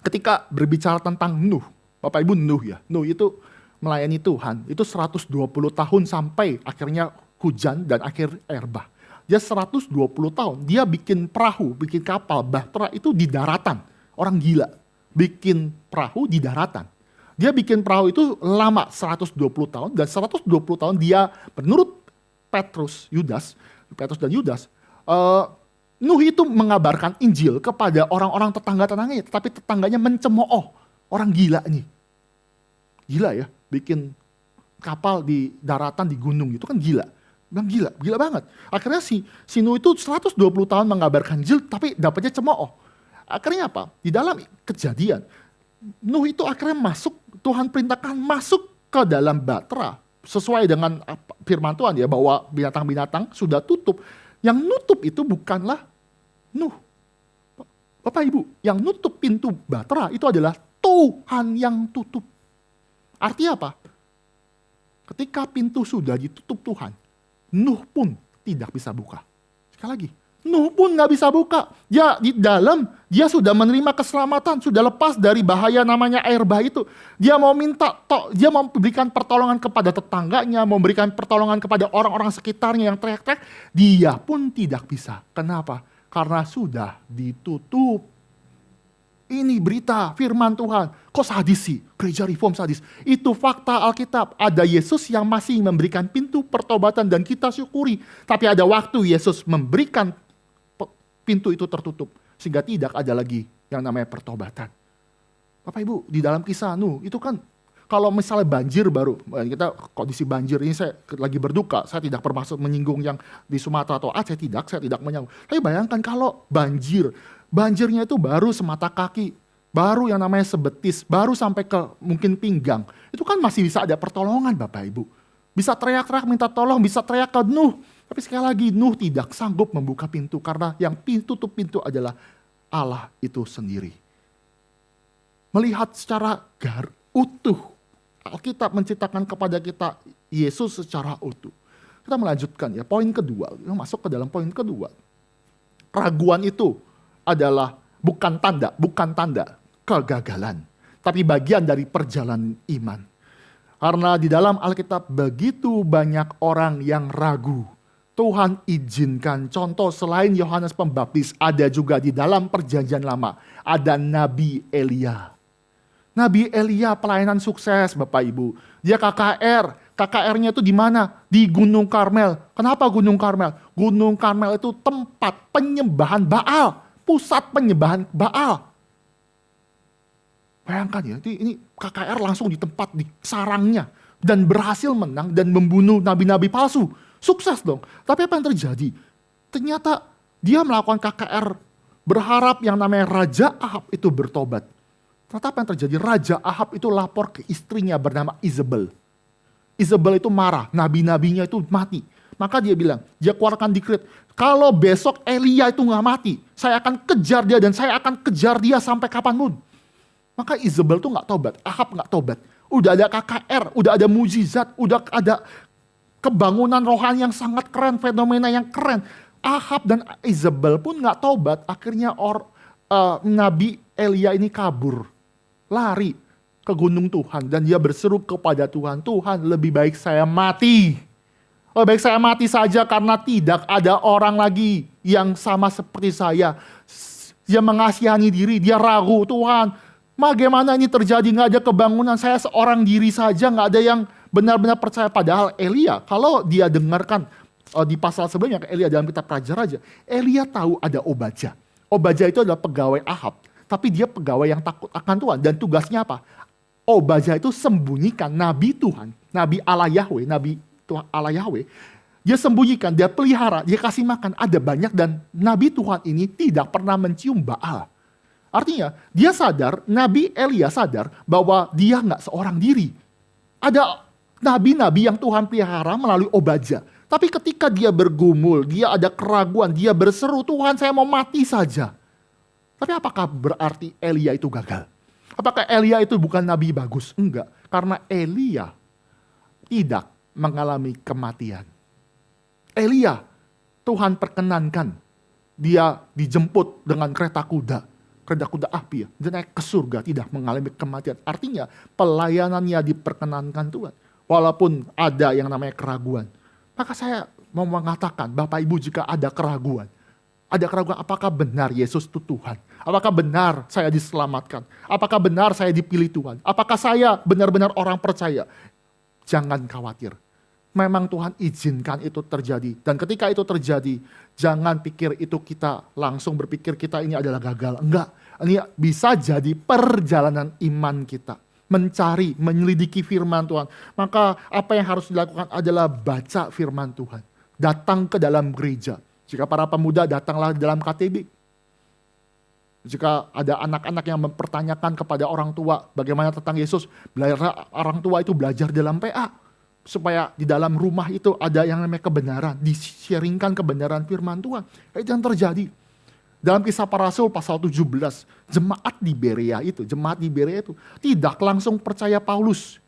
Ketika berbicara tentang Nuh, Bapak Ibu Nuh itu melayani Tuhan, itu 120 tahun sampai akhirnya hujan dan akhir air bah. Dia 120 tahun, dia bikin perahu, bikin kapal, bahtera itu di daratan. Orang gila, bikin perahu di daratan. Dia bikin perahu itu lama 120 tahun, dan 120 tahun dia menurut Petrus dan Yudas, Nuh itu mengabarkan Injil kepada orang-orang tetangga-tetangganya, tetapi tetangganya mencemooh. Orang gila nih. Gila ya, bikin kapal di daratan, di gunung, itu kan gila. Gila banget. Akhirnya si Nuh itu 120 tahun mengabarkan Injil, tapi dapatnya cemooh. Akhirnya apa? Di dalam Kejadian, Nuh itu akhirnya masuk, Tuhan perintahkan masuk ke dalam bahtera. Sesuai dengan firman Tuhan ya, bahwa binatang-binatang sudah tutup. Yang nutup itu bukanlah Nuh. Bapak Ibu, yang nutup pintu bahtera itu adalah Tuhan yang tutup. Artinya apa? Ketika pintu sudah ditutup Tuhan, Nuh pun tidak bisa buka. Sekali lagi, Nuh pun gak bisa buka. Dia di dalam, dia sudah menerima keselamatan, sudah lepas dari bahaya namanya air bah itu. Dia mau dia mau memberikan pertolongan kepada tetangganya, memberikan pertolongan kepada orang-orang sekitarnya yang teriak-teriak. Dia pun tidak bisa. Kenapa? Karena sudah ditutup. Ini berita firman Tuhan. Kok sadis sih? Gereja Reform sadis. Itu fakta Alkitab. Ada Yesus yang masih memberikan pintu pertobatan dan kita syukuri. Tapi ada waktu Yesus memberikan pintu itu tertutup. Sehingga tidak ada lagi yang namanya pertobatan. Bapak Ibu, di dalam kisah Nuh, itu kan kalau misalnya banjir baru, kita kondisi banjir ini saya lagi berduka, saya tidak bermaksud menyinggung yang di Sumatera atau Aceh, saya tidak menyinggung. Tapi bayangkan kalau banjirnya itu baru semata kaki, baru yang namanya sebetis, baru sampai ke mungkin pinggang. Itu kan masih bisa ada pertolongan Bapak Ibu. Bisa teriak-teriak minta tolong, bisa teriak ke Nuh. Tapi sekali lagi Nuh tidak sanggup membuka pintu karena yang tutup pintu adalah Allah itu sendiri. Melihat secara utuh, Alkitab menceritakan kepada kita Yesus secara utuh. Kita melanjutkan ya, poin kedua, masuk ke dalam poin kedua. Keraguan itu adalah bukan tanda kegagalan, tapi bagian dari perjalanan iman. Karena di dalam Alkitab begitu banyak orang yang ragu. Tuhan izinkan contoh selain Yohanes Pembaptis, ada juga di dalam Perjanjian Lama, ada Nabi Elia. Nabi Elia pelayanan sukses Bapak Ibu. Dia KKR-nya itu di mana? Di Gunung Karmel. Kenapa Gunung Karmel? Gunung Karmel itu tempat penyembahan Baal. Pusat penyembahan Baal. Bayangkan ya, ini KKR langsung di tempat, di sarangnya. Dan berhasil menang dan membunuh nabi-nabi palsu. Sukses dong. Tapi apa yang terjadi? Ternyata dia melakukan KKR berharap yang namanya Raja Ahab itu bertobat. Ternyata apa yang terjadi? Raja Ahab itu lapor ke istrinya bernama Izebel. Izebel itu marah, nabi-nabinya itu mati. Maka dia bilang, dia keluarkan dekret, kalau besok Elia itu gak mati, saya akan kejar dia dan saya akan kejar dia sampai kapanpun. Maka Izebel tuh nggak tobat, Ahab nggak tobat. Udah ada KKR, udah ada mujizat, udah ada kebangunan rohani yang sangat keren, fenomena yang keren. Ahab dan Izebel pun nggak tobat. Akhirnya Nabi Elia ini kabur, lari ke gunung Tuhan. Dan dia berseru kepada Tuhan, Tuhan lebih baik saya mati. Lebih baik saya mati saja karena tidak ada orang lagi yang sama seperti saya. Dia mengasihani diri, dia ragu, Tuhan bagaimana ini terjadi, gak ada kebangunan, saya seorang diri saja, gak ada yang benar-benar percaya. Padahal Elia, kalau dia dengarkan di pasal sebelumnya, Elia dalam kitab Raja-Raja, Elia tahu ada Obadja. Obadja itu adalah pegawai Ahab, tapi dia pegawai yang takut akan Tuhan. Dan tugasnya apa? Obadja itu sembunyikan Nabi Tuhan, Nabi Allah Yahweh, Nabi Tuhan Allah Yahweh. Dia sembunyikan, dia pelihara, dia kasih makan, ada banyak. Dan Nabi Tuhan ini tidak pernah mencium Baal. Artinya, dia sadar, Nabi Elia sadar bahwa dia nggak seorang diri. Ada nabi-nabi yang Tuhan pelihara melalui Obadja. Tapi ketika dia bergumul, dia ada keraguan, dia berseru, Tuhan saya mau mati saja. Tapi apakah berarti Elia itu gagal? Apakah Elia itu bukan nabi bagus? Enggak, karena Elia tidak mengalami kematian. Elia, Tuhan perkenankan, dia dijemput dengan kereta kuda api, dan naik ke surga, tidak mengalami kematian. Artinya pelayanannya diperkenankan Tuhan, walaupun ada yang namanya keraguan. Maka saya mau mengatakan, Bapak Ibu, jika ada keraguan apakah benar Yesus itu Tuhan? Apakah benar saya diselamatkan? Apakah benar saya dipilih Tuhan? Apakah saya benar-benar orang percaya? Jangan khawatir. Memang Tuhan izinkan itu terjadi. Dan ketika itu terjadi, jangan pikir itu kita langsung berpikir kita ini adalah gagal. Enggak, ini bisa jadi perjalanan iman kita. Mencari, menyelidiki firman Tuhan. Maka apa yang harus dilakukan adalah baca firman Tuhan. Datang ke dalam gereja. Jika para pemuda, datanglah dalam KTB. Jika ada anak-anak yang mempertanyakan kepada orang tua bagaimana tentang Yesus, orang tua itu belajar dalam PA. Supaya di dalam rumah itu ada yang namanya kebenaran, di-sharingkan kebenaran firman Tuhan. Itu yang terjadi. Dalam Kisah Para Rasul pasal 17, jemaat di Berea itu tidak langsung percaya Paulus.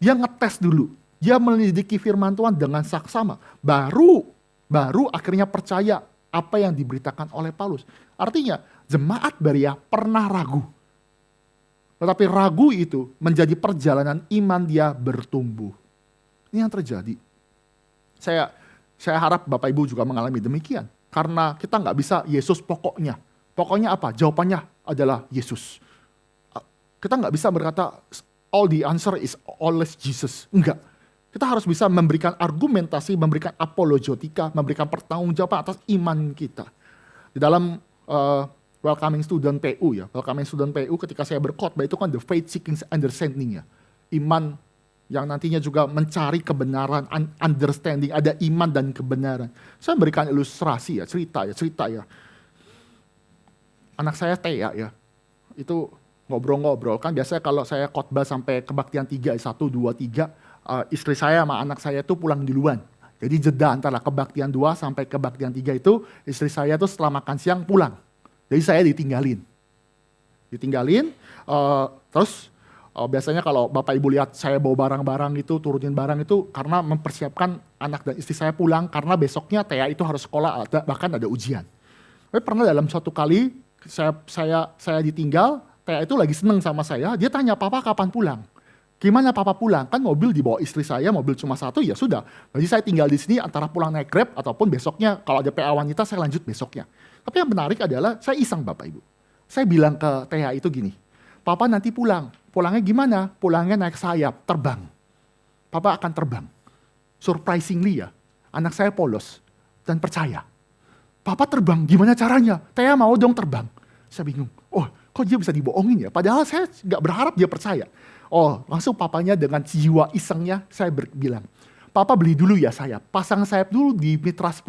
Dia ngetes dulu, dia menyelidiki firman Tuhan dengan saksama. Baru akhirnya percaya apa yang diberitakan oleh Paulus. Artinya jemaat Berea pernah ragu. Tetapi ragu itu menjadi perjalanan iman dia bertumbuh. Ini yang terjadi. Saya harap Bapak Ibu juga mengalami demikian. Karena kita nggak bisa Yesus pokoknya. Pokoknya apa? Jawabannya adalah Yesus. Kita nggak bisa berkata all the answer is always Jesus. Enggak. Kita harus bisa memberikan argumentasi, memberikan apologetika, memberikan pertanggungjawaban atas iman kita. Di dalam Welcoming Student PU ya. Welcoming Student PU ketika saya berkhotbah itu kan the faith seeking understanding ya. Iman yang nantinya juga mencari kebenaran, understanding, ada iman dan kebenaran. Saya memberikan ilustrasi ya, cerita ya. Anak saya Thea ya, itu ngobrol-ngobrol. Kan biasanya kalau saya khotbah sampai kebaktian 3, 1, 2, 3, istri saya sama anak saya itu pulang duluan. Jadi jeda antara kebaktian 2 sampai kebaktian 3 itu, istri saya tuh setelah makan siang pulang. Jadi saya ditinggalin, terus biasanya kalau Bapak Ibu lihat saya bawa barang-barang itu, turunin barang itu karena mempersiapkan anak dan istri saya pulang karena besoknya Thea itu harus sekolah, bahkan ada ujian. Tapi pernah dalam suatu kali saya ditinggal, Thea itu lagi seneng sama saya, dia tanya, Papa kapan pulang? Gimana Papa pulang? Kan mobil dibawa istri saya, mobil cuma satu, ya sudah. Jadi saya tinggal di sini antara pulang naik Grab ataupun besoknya kalau ada PA wanita saya lanjut besoknya. Tapi yang menarik adalah saya iseng Bapak Ibu. Saya bilang ke Thea itu gini, Papa nanti pulang. Pulangnya gimana? Pulangnya naik sayap, terbang. Papa akan terbang. Surprisingly ya, anak saya polos dan percaya. Papa terbang, gimana caranya? Thea mau dong terbang. Saya bingung, kok dia bisa dibohongin ya? Padahal saya gak berharap dia percaya. Langsung papanya dengan jiwa isengnya, saya bilang, Papa beli dulu ya sayap, pasang sayap dulu di Mitra 10.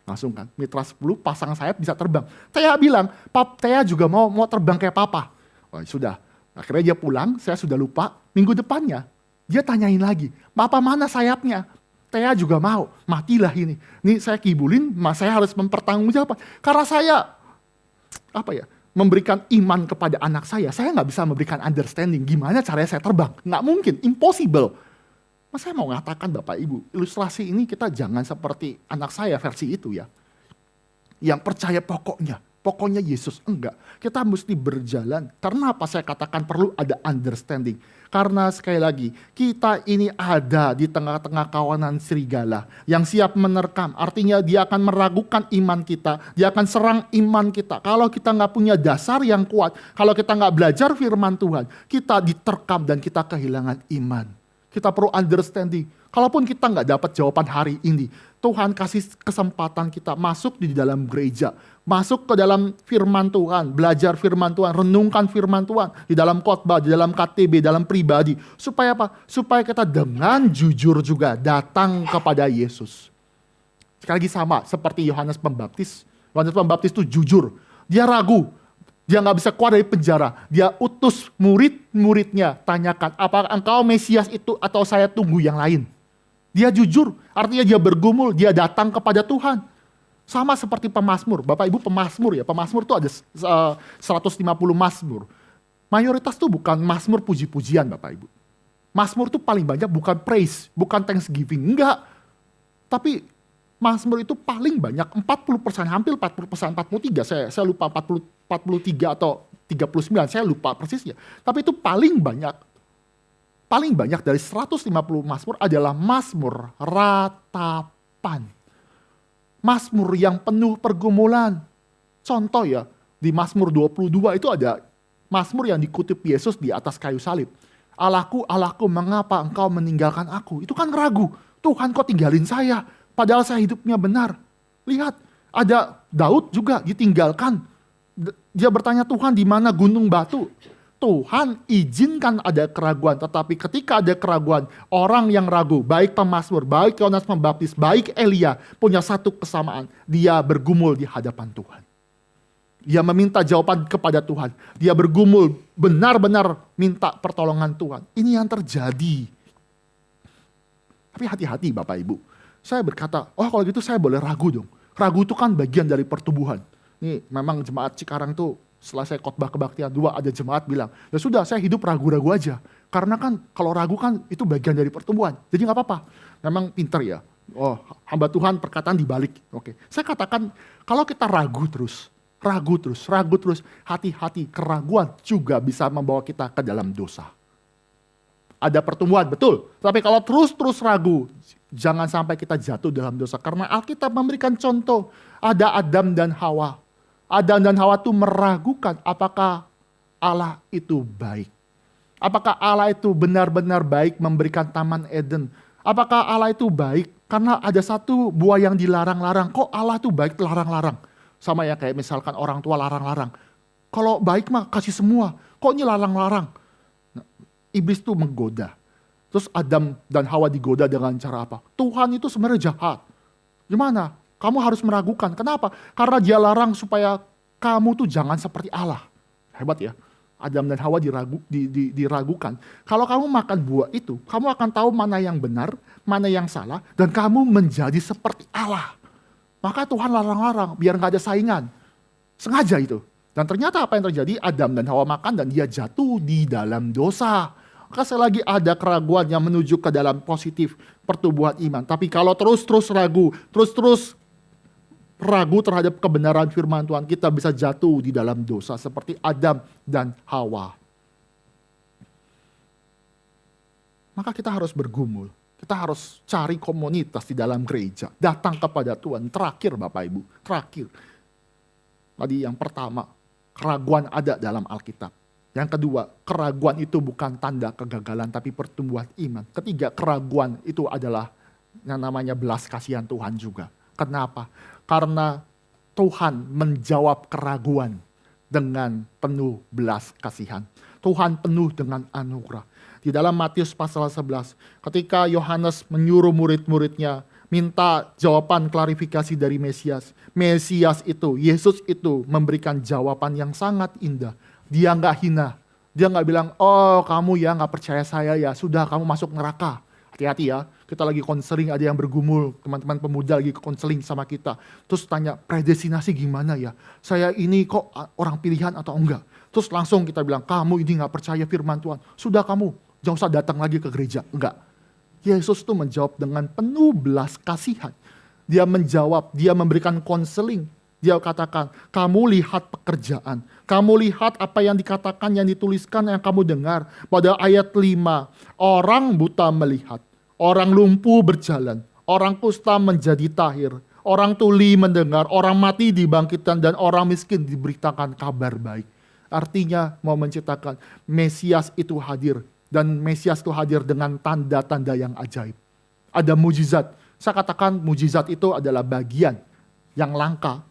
Langsung kan, Mitra 10 pasang sayap bisa terbang. Thea bilang, Thea juga mau terbang kayak Papa. Sudah. Akhirnya dia pulang, saya sudah lupa. Minggu depannya, dia tanyain lagi, Papa mana sayapnya? Thea juga mau, matilah ini. Ini saya kibulin, saya harus mempertanggungjawabkan. Karena saya, memberikan iman kepada anak saya nggak bisa memberikan understanding. Gimana caranya saya terbang? Nggak mungkin, impossible. Mas saya mau mengatakan Bapak Ibu, ilustrasi ini kita jangan seperti anak saya versi itu ya. Yang percaya pokoknya Yesus. Enggak, kita mesti berjalan. Karena apa saya katakan perlu ada understanding? Karena sekali lagi, kita ini ada di tengah-tengah kawanan serigala yang siap menerkam. Artinya dia akan meragukan iman kita, dia akan serang iman kita. Kalau kita nggak punya dasar yang kuat, kalau kita nggak belajar firman Tuhan, kita diterkam dan kita kehilangan iman. Kita perlu understanding. Kalaupun kita nggak dapat jawaban hari ini, Tuhan kasih kesempatan kita masuk di dalam gereja, masuk ke dalam firman Tuhan, belajar firman Tuhan, renungkan firman Tuhan di dalam khotbah, di dalam KTB, dalam pribadi. Supaya apa? Supaya kita dengan jujur juga datang kepada Yesus. Sekali lagi sama seperti Yohanes Pembaptis. Yohanes Pembaptis itu jujur, dia ragu. Dia nggak bisa keluar dari penjara. Dia utus murid-muridnya, tanyakan, apakah engkau Mesias itu atau saya tunggu yang lain? Dia jujur, artinya dia bergumul, dia datang kepada Tuhan. Sama seperti pemazmur. Bapak Ibu pemazmur ya, pemazmur itu ada 150 mazmur. Mayoritas itu bukan mazmur puji-pujian Bapak Ibu. Mazmur itu paling banyak bukan praise, bukan thanksgiving, enggak. Tapi mazmur itu paling banyak 40%, hampir 40%, 43, saya lupa 43 atau 39, saya lupa persisnya. Tapi itu paling banyak dari 150 mazmur adalah mazmur ratapan. Mazmur yang penuh pergumulan. Contoh ya, di Mazmur 22 itu ada mazmur yang dikutip Yesus di atas kayu salib. Allahku, Allahku, mengapa engkau meninggalkan aku? Itu kan ragu. Tuhan kok tinggalin saya? Padahal saya hidupnya benar. Lihat, ada Daud juga ditinggalkan. Dia bertanya, Tuhan di mana gunung batu? Tuhan izinkan ada keraguan, tetapi ketika ada keraguan, orang yang ragu, baik pemazmur, baik Yohanes Pembaptis, baik Elia, punya satu kesamaan, dia bergumul di hadapan Tuhan. Dia meminta jawaban kepada Tuhan, dia bergumul, benar-benar minta pertolongan Tuhan. Ini yang terjadi. Tapi hati-hati Bapak Ibu, saya berkata, oh kalau gitu saya boleh ragu dong. Ragu itu kan bagian dari pertumbuhan. Nih memang jemaat Cikarang tuh, setelah saya khotbah kebaktian 2, ada jemaat bilang, ya sudah saya hidup ragu-ragu aja. Karena kan kalau ragu kan itu bagian dari pertumbuhan. Jadi gak apa-apa. Memang pinter ya. Oh, hamba Tuhan perkataan dibalik. Oke. Saya katakan kalau kita ragu terus, hati-hati, keraguan juga bisa membawa kita ke dalam dosa. Ada pertumbuhan, betul. Tapi kalau terus ragu, jangan sampai kita jatuh dalam dosa. Karena Alkitab memberikan contoh, ada Adam dan Hawa. Adam dan Hawa itu meragukan apakah Allah itu baik. Apakah Allah itu benar-benar baik memberikan Taman Eden. Apakah Allah itu baik karena ada satu buah yang dilarang-larang. Kok Allah itu baik larang-larang? Sama ya kayak misalkan orang tua larang-larang. Kalau baik mah kasih semua. Kok ini larang-larang? Nah, iblis itu menggoda. Terus Adam dan Hawa digoda dengan cara apa? Tuhan itu sebenarnya jahat. Gimana? Kamu harus meragukan. Kenapa? Karena dia larang supaya kamu tuh jangan seperti Allah. Hebat ya. Adam dan Hawa diragukan. Kalau kamu makan buah itu, kamu akan tahu mana yang benar, mana yang salah, dan kamu menjadi seperti Allah. Maka Tuhan larang-larang, biar gak ada saingan. Sengaja itu. Dan ternyata apa yang terjadi? Adam dan Hawa makan dan dia jatuh di dalam dosa. Maka sekali lagi ada keraguan yang menuju ke dalam positif pertumbuhan iman. Tapi kalau terus ragu, terus ragu terhadap kebenaran firman Tuhan, kita bisa jatuh di dalam dosa seperti Adam dan Hawa. Maka kita harus bergumul. Kita harus cari komunitas di dalam gereja. Datang kepada Tuhan. Terakhir Bapak Ibu, terakhir. Tadi yang pertama, keraguan ada dalam Alkitab. Yang kedua, keraguan itu bukan tanda kegagalan tapi pertumbuhan iman. Ketiga, keraguan itu adalah yang namanya belas kasihan Tuhan juga. Kenapa? Karena Tuhan menjawab keraguan dengan penuh belas kasihan. Tuhan penuh dengan anugerah. Di dalam Matius pasal 11, ketika Yohanes menyuruh murid-muridnya minta jawaban klarifikasi dari Mesias. Mesias itu, Yesus itu memberikan jawaban yang sangat indah. Dia nggak hina. Dia nggak bilang, oh kamu ya nggak percaya saya ya, sudah kamu masuk neraka. Hati-hati ya, Kita lagi konseling, ada yang bergumul, teman-teman pemuda lagi konseling sama kita. Terus tanya, predestinasi gimana ya? Saya ini kok orang pilihan atau enggak? Terus langsung kita bilang, kamu ini gak percaya firman Tuhan. Sudah kamu, jangan usah datang lagi ke gereja. Enggak. Yesus tuh menjawab dengan penuh belas kasihan. Dia menjawab, dia memberikan konseling. Dia katakan, kamu lihat pekerjaan. Kamu lihat apa yang dikatakan, yang dituliskan, yang kamu dengar. Pada ayat 5, orang buta melihat. Orang lumpuh berjalan. Orang kusta menjadi tahir. Orang tuli mendengar. Orang mati dibangkitkan. Dan orang miskin diberitakan kabar baik. Artinya mau menciptakan Mesias itu hadir. Dan Mesias itu hadir dengan tanda-tanda yang ajaib. Ada mujizat. Saya katakan mujizat itu adalah bagian yang langka.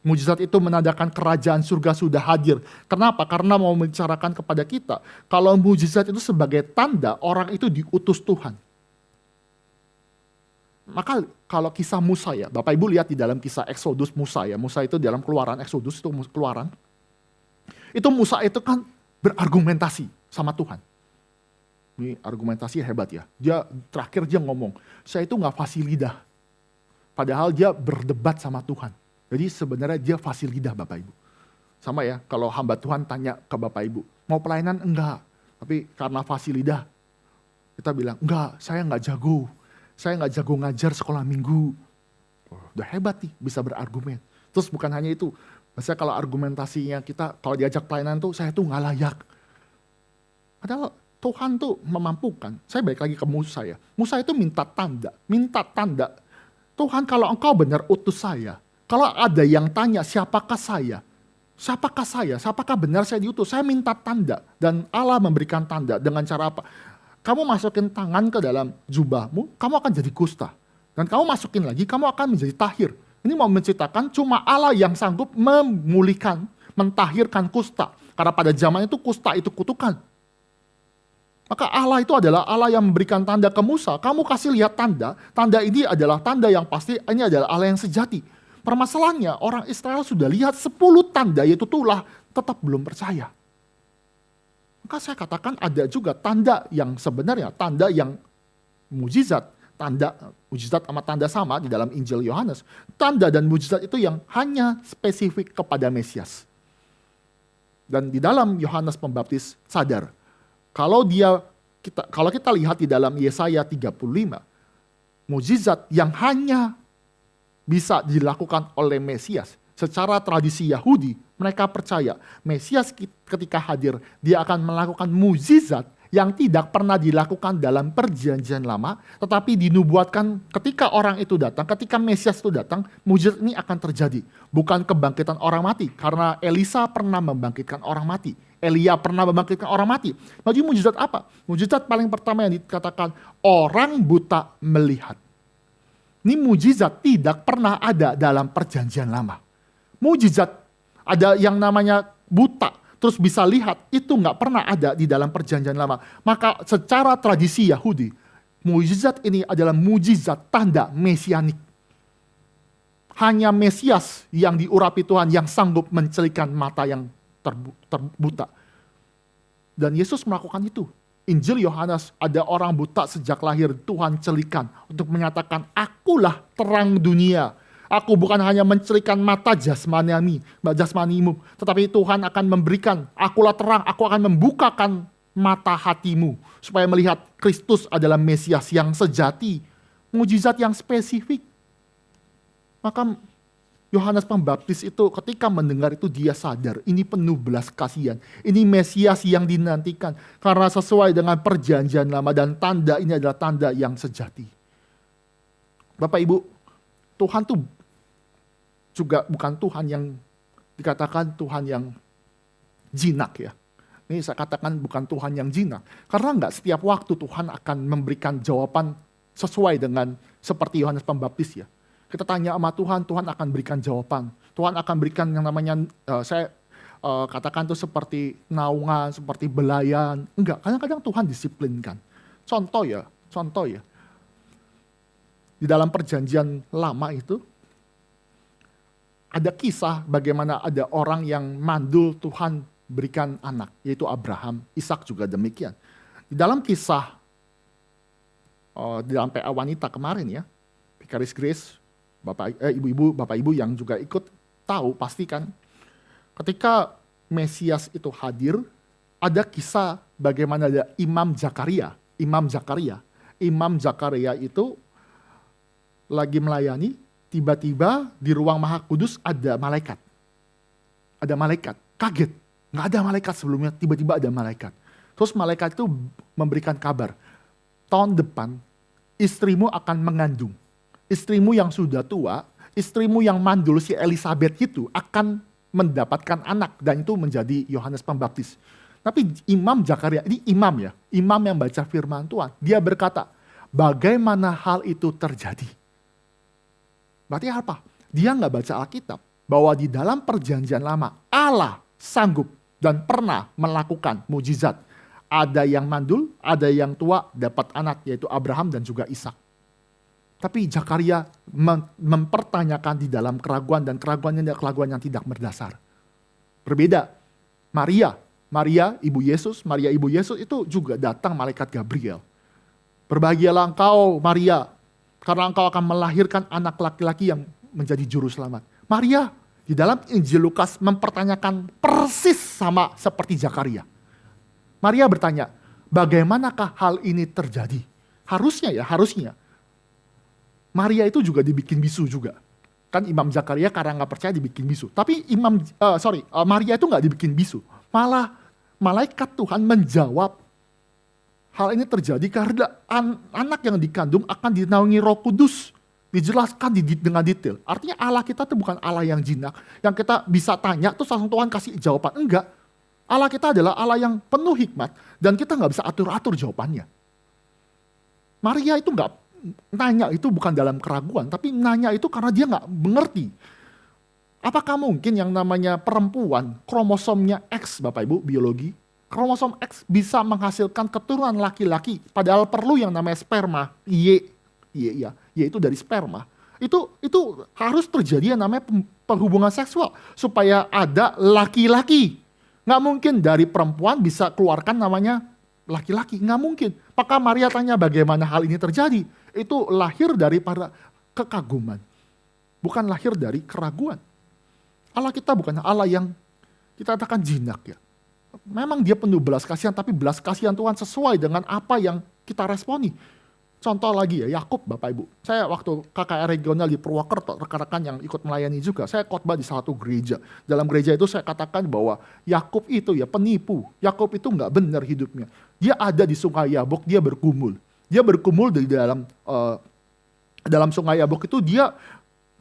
Mujizat itu menandakan kerajaan surga sudah hadir. Kenapa? Karena mau membicarakan kepada kita, kalau mujizat itu sebagai tanda orang itu diutus Tuhan. Maka kalau kisah Musa ya, Bapak Ibu lihat di dalam kisah Exodus Musa ya, Musa itu dalam Keluaran, Exodus itu Keluaran. Itu Musa itu kan berargumentasi sama Tuhan. Ini argumentasi hebat ya. Terakhir dia ngomong, saya itu gak fasih lidah. Padahal dia berdebat sama Tuhan. Jadi sebenarnya dia fasih lidah Bapak Ibu. Sama ya, kalau hamba Tuhan tanya ke Bapak Ibu, mau pelayanan? Enggak. Tapi karena fasih lidah, kita bilang, enggak, saya enggak jago. Saya enggak jago ngajar sekolah minggu. Udah hebat nih, bisa berargumen. Terus bukan hanya itu, biasanya kalau argumentasinya kita, kalau diajak pelayanan tuh, saya tuh enggak layak. Padahal Tuhan tuh memampukan. Saya balik lagi ke Musa ya. Musa itu minta tanda. Tuhan kalau engkau benar utus saya, kalau ada yang tanya, siapakah saya? Siapakah saya? Siapakah benar saya diutus? Saya minta tanda. Dan Allah memberikan tanda dengan cara apa? Kamu masukin tangan ke dalam jubahmu, kamu akan jadi kusta. Dan kamu masukin lagi, kamu akan menjadi tahir. Ini mau menciptakan cuma Allah yang sanggup memulihkan, mentahirkan kusta. Karena pada zaman itu kusta itu kutukan. Maka Allah itu adalah Allah yang memberikan tanda ke Musa. Kamu kasih lihat tanda. Tanda ini adalah tanda yang pasti, ini adalah Allah yang sejati. Permasalahannya orang Israel sudah lihat 10 tanda yaitu itulah tetap belum percaya. Maka saya katakan ada juga tanda yang sebenarnya, tanda yang mujizat. Mujizat sama tanda sama di dalam Injil Yohanes. Tanda dan mujizat itu yang hanya spesifik kepada Mesias. Dan di dalam Yohanes Pembaptis sadar, kalau kita lihat di dalam Yesaya 35, mujizat yang hanya bisa dilakukan oleh Mesias. Secara tradisi Yahudi, mereka percaya Mesias ketika hadir, dia akan melakukan mujizat yang tidak pernah dilakukan dalam perjanjian lama, tetapi dinubuatkan ketika orang itu datang, ketika Mesias itu datang, mujizat ini akan terjadi. Bukan kebangkitan orang mati, karena Elisa pernah membangkitkan orang mati. Elia pernah membangkitkan orang mati. Jadi mujizat apa? Mujizat paling pertama yang dikatakan, orang buta melihat. Ini mujizat tidak pernah ada dalam perjanjian lama. Mujizat ada yang namanya buta, terus bisa lihat, itu nggak pernah ada di dalam perjanjian lama. Maka secara tradisi Yahudi, mujizat ini adalah mujizat tanda mesianik. Hanya Mesias yang diurapi Tuhan yang sanggup mencelikan mata yang terbuta. Dan Yesus melakukan itu. Injil Yohanes, ada orang buta sejak lahir Tuhan celikan untuk menyatakan, akulah terang dunia. Aku bukan hanya mencelikan mata jasmanimu, tetapi Tuhan akan memberikan, akulah terang, aku akan membukakan mata hatimu supaya melihat Kristus adalah Mesias yang sejati, mujizat yang spesifik. Maka Yohanes Pembaptis itu ketika mendengar itu dia sadar, ini penuh belas kasihan. Ini Mesias yang dinantikan. Karena sesuai dengan perjanjian lama dan tanda ini adalah tanda yang sejati. Bapak Ibu, Tuhan tuh juga bukan Tuhan yang dikatakan Tuhan yang jinak ya. Ini saya katakan bukan Tuhan yang jinak. Karena enggak setiap waktu Tuhan akan memberikan jawaban sesuai dengan seperti Yohanes Pembaptis ya. Kita tanya sama Tuhan, Tuhan akan berikan jawaban. Tuhan akan berikan yang namanya, saya katakan itu seperti naungan, seperti belayan. Enggak, kadang-kadang Tuhan disiplinkan. Contoh ya. Di dalam perjanjian lama itu, ada kisah bagaimana ada orang yang mandul Tuhan berikan anak, yaitu Abraham, Ishak juga demikian. Di dalam kisah dalam PA wanita kemarin ya, Vicaris Grace, ibu-ibu, bapak-ibu yang juga ikut tahu pasti kan, ketika Mesias itu hadir, ada kisah bagaimana ada Imam Zakaria. Imam Zakaria itu lagi melayani, tiba-tiba di ruang Maha Kudus ada malaikat. Kaget. Nggak ada malaikat sebelumnya, tiba-tiba ada malaikat. Terus malaikat itu memberikan kabar, tahun depan istrimu akan mengandung. Istrimu yang sudah tua, istrimu yang mandul si Elizabeth itu akan mendapatkan anak, dan itu menjadi Yohanes Pembaptis. Tapi Imam Zakaria, ini imam ya, imam yang baca firman Tuhan, dia berkata, bagaimana hal itu terjadi? Berarti apa? Dia nggak baca Alkitab, bahwa di dalam perjanjian lama, Allah sanggup dan pernah melakukan mujizat. Ada yang mandul, ada yang tua dapat anak, yaitu Abraham dan juga Ishak. Tapi Zakaria mempertanyakan di dalam keraguan, dan keraguannya adalah keraguan yang tidak berdasar. Berbeda, Maria ibu Yesus itu juga datang malaikat Gabriel. Berbahagialah engkau Maria, karena engkau akan melahirkan anak laki-laki yang menjadi juru selamat. Maria di dalam Injil Lukas mempertanyakan persis sama seperti Zakaria. Maria bertanya, bagaimanakah hal ini terjadi? Harusnya. Maria itu juga dibikin bisu juga. Kan Imam Zakaria karena nggak percaya dibikin bisu. Tapi Maria itu nggak dibikin bisu. Malah malaikat Tuhan menjawab, hal ini terjadi karena anak yang dikandung akan dinaungi Roh Kudus. Dijelaskan dengan detail. Artinya Allah kita itu bukan Allah yang jinak, yang kita bisa tanya terus langsung Tuhan kasih jawaban. Enggak. Allah kita adalah Allah yang penuh hikmat, dan kita nggak bisa atur-atur jawabannya. Maria itu nggak nanya, itu bukan dalam keraguan, tapi nanya itu karena dia nggak mengerti. Apakah mungkin yang namanya perempuan, kromosomnya X, Bapak Ibu, biologi, kromosom X bisa menghasilkan keturunan laki-laki, padahal perlu yang namanya sperma, Y itu dari sperma. Itu harus terjadi yang namanya perhubungan seksual, supaya ada laki-laki. Nggak mungkin dari perempuan bisa keluarkan namanya laki-laki, nggak mungkin. Maka Maria tanya bagaimana hal ini terjadi. Itu lahir daripada kekaguman, bukan lahir dari keraguan. Allah kita bukan Allah yang kita katakan jinak ya. Memang dia penuh belas kasihan, tapi belas kasihan Tuhan sesuai dengan apa yang kita responi. Contoh lagi ya, Yakub Bapak Ibu. Saya waktu KKR regional di Purwokerto, rekan-rekan yang ikut melayani juga, saya khotbah di salah satu gereja. Dalam gereja itu saya katakan bahwa Yakub itu ya penipu. Yakub itu nggak benar hidupnya. Dia ada di Sungai Yabok, dia bergumul. Dia bergumul di dalam Sungai Yabok itu, dia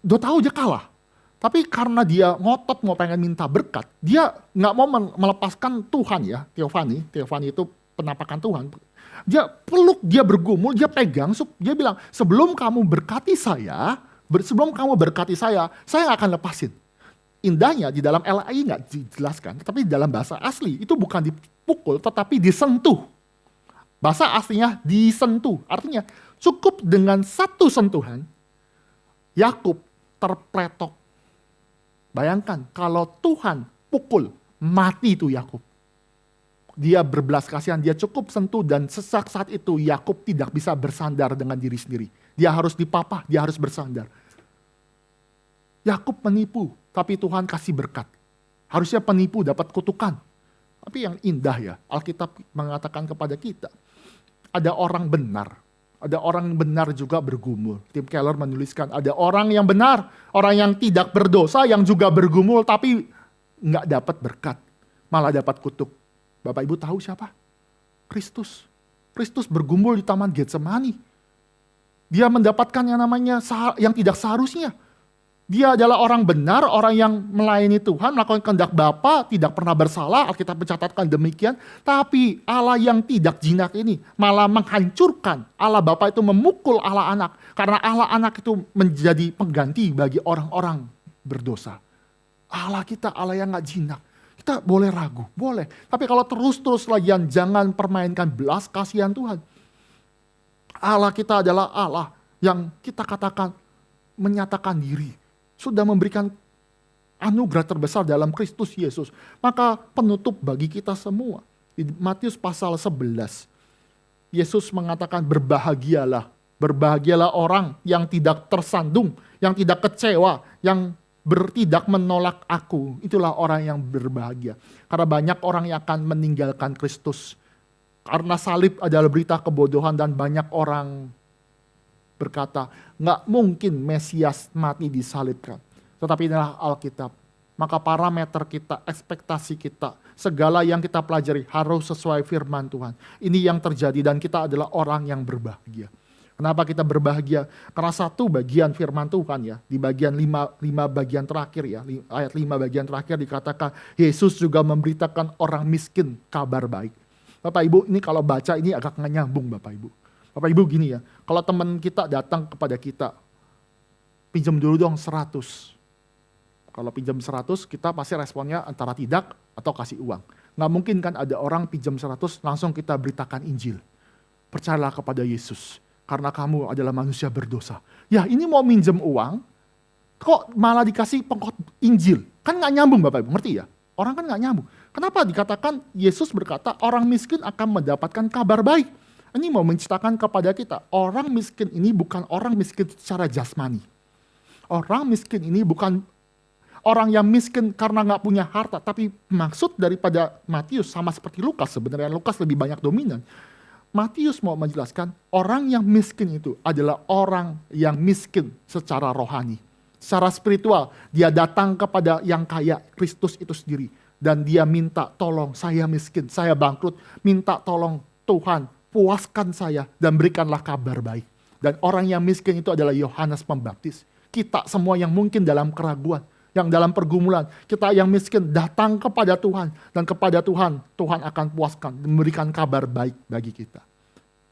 udah tahu dia kalah. Tapi karena dia ngotot mau pengen minta berkat, dia nggak mau melepaskan Tuhan ya, Teofani itu penampakan Tuhan. Dia peluk, dia bergumul, dia pegang, dia bilang, sebelum kamu berkati saya nggak akan lepasin. Indahnya di dalam LAI nggak dijelaskan, tapi di dalam bahasa asli itu bukan dipukul, tetapi disentuh. Bahasa aslinya disentuh, artinya cukup dengan satu sentuhan, Yakub terpletok. Bayangkan kalau Tuhan pukul, mati itu Yakub. Dia berbelas kasihan, dia cukup sentuh, dan saat itu Yakub tidak bisa bersandar dengan diri sendiri. Dia harus dipapah, dia harus bersandar. Yakub penipu, tapi Tuhan kasih berkat. Harusnya penipu dapat kutukan. Tapi yang indah ya, Alkitab mengatakan kepada kita, ada orang benar juga bergumul. Tim Keller menuliskan, ada orang yang benar, orang yang tidak berdosa, yang juga bergumul, tapi nggak dapat berkat, malah dapat kutuk. Bapak Ibu tahu siapa? Kristus. Kristus bergumul di Taman Getsemani. Dia mendapatkan yang namanya yang tidak seharusnya. Dia adalah orang benar, orang yang melayani Tuhan, melakukan kehendak Bapa, tidak pernah bersalah, Alkitab mencatatkan demikian. Tapi Allah yang tidak jinak ini malah menghancurkan. Allah Bapa itu memukul Allah Anak, karena Allah Anak itu menjadi pengganti bagi orang-orang berdosa. Allah kita, Allah yang gak jinak. Kita boleh ragu, boleh. Tapi kalau terus-terus lagian, jangan permainkan belas kasihan Tuhan. Allah kita adalah Allah yang kita katakan menyatakan diri. Sudah memberikan anugerah terbesar dalam Kristus Yesus. Maka penutup bagi kita semua. Di Matius pasal 11. Yesus mengatakan berbahagialah. Berbahagialah orang yang tidak tersandung, yang tidak kecewa, yang tidak menolak aku. Itulah orang yang berbahagia. Karena banyak orang yang akan meninggalkan Kristus. Karena salib adalah berita kebodohan dan banyak orang berkata, nggak mungkin Mesias mati disalibkan. Tetapi inilah Alkitab. Maka parameter kita, ekspektasi kita, segala yang kita pelajari harus sesuai firman Tuhan. Ini yang terjadi dan kita adalah orang yang berbahagia. Kenapa kita berbahagia? Karena satu bagian firman Tuhan ya, di bagian 5 bagian terakhir ya, ayat 5 bagian terakhir dikatakan, Yesus juga memberitakan orang miskin kabar baik. Bapak Ibu, ini kalau baca ini agak nggak nyambung Bapak Ibu. Bapak Ibu gini ya, kalau teman kita datang kepada kita, pinjam dulu dong 100. Kalau pinjam 100, kita pasti responnya antara tidak atau kasih uang. Nggak mungkin kan ada orang pinjam 100, langsung kita beritakan Injil. Percayalah kepada Yesus, karena kamu adalah manusia berdosa. Ya ini mau minjem uang, kok malah dikasih pokok Injil? Kan nggak nyambung Bapak Ibu, ngerti ya? Orang kan nggak nyambung. Kenapa dikatakan Yesus berkata orang miskin akan mendapatkan kabar baik? Ini mau menceritakan kepada kita, orang miskin ini bukan orang miskin secara jasmani. Orang miskin ini bukan orang yang miskin karena nggak punya harta, tapi maksud daripada Matius sama seperti Lukas, sebenarnya Lukas lebih banyak dominan. Matius mau menjelaskan orang yang miskin itu adalah orang yang miskin secara rohani. Secara spiritual, dia datang kepada yang kaya, Kristus itu sendiri. Dan dia minta tolong, saya miskin, saya bangkrut, minta tolong Tuhan, puaskan saya dan berikanlah kabar baik. Dan orang yang miskin itu adalah Yohanes Pembaptis. Kita semua yang mungkin dalam keraguan, yang dalam pergumulan, kita yang miskin datang kepada Tuhan. Dan kepada Tuhan, Tuhan akan puaskan, memberikan kabar baik bagi kita.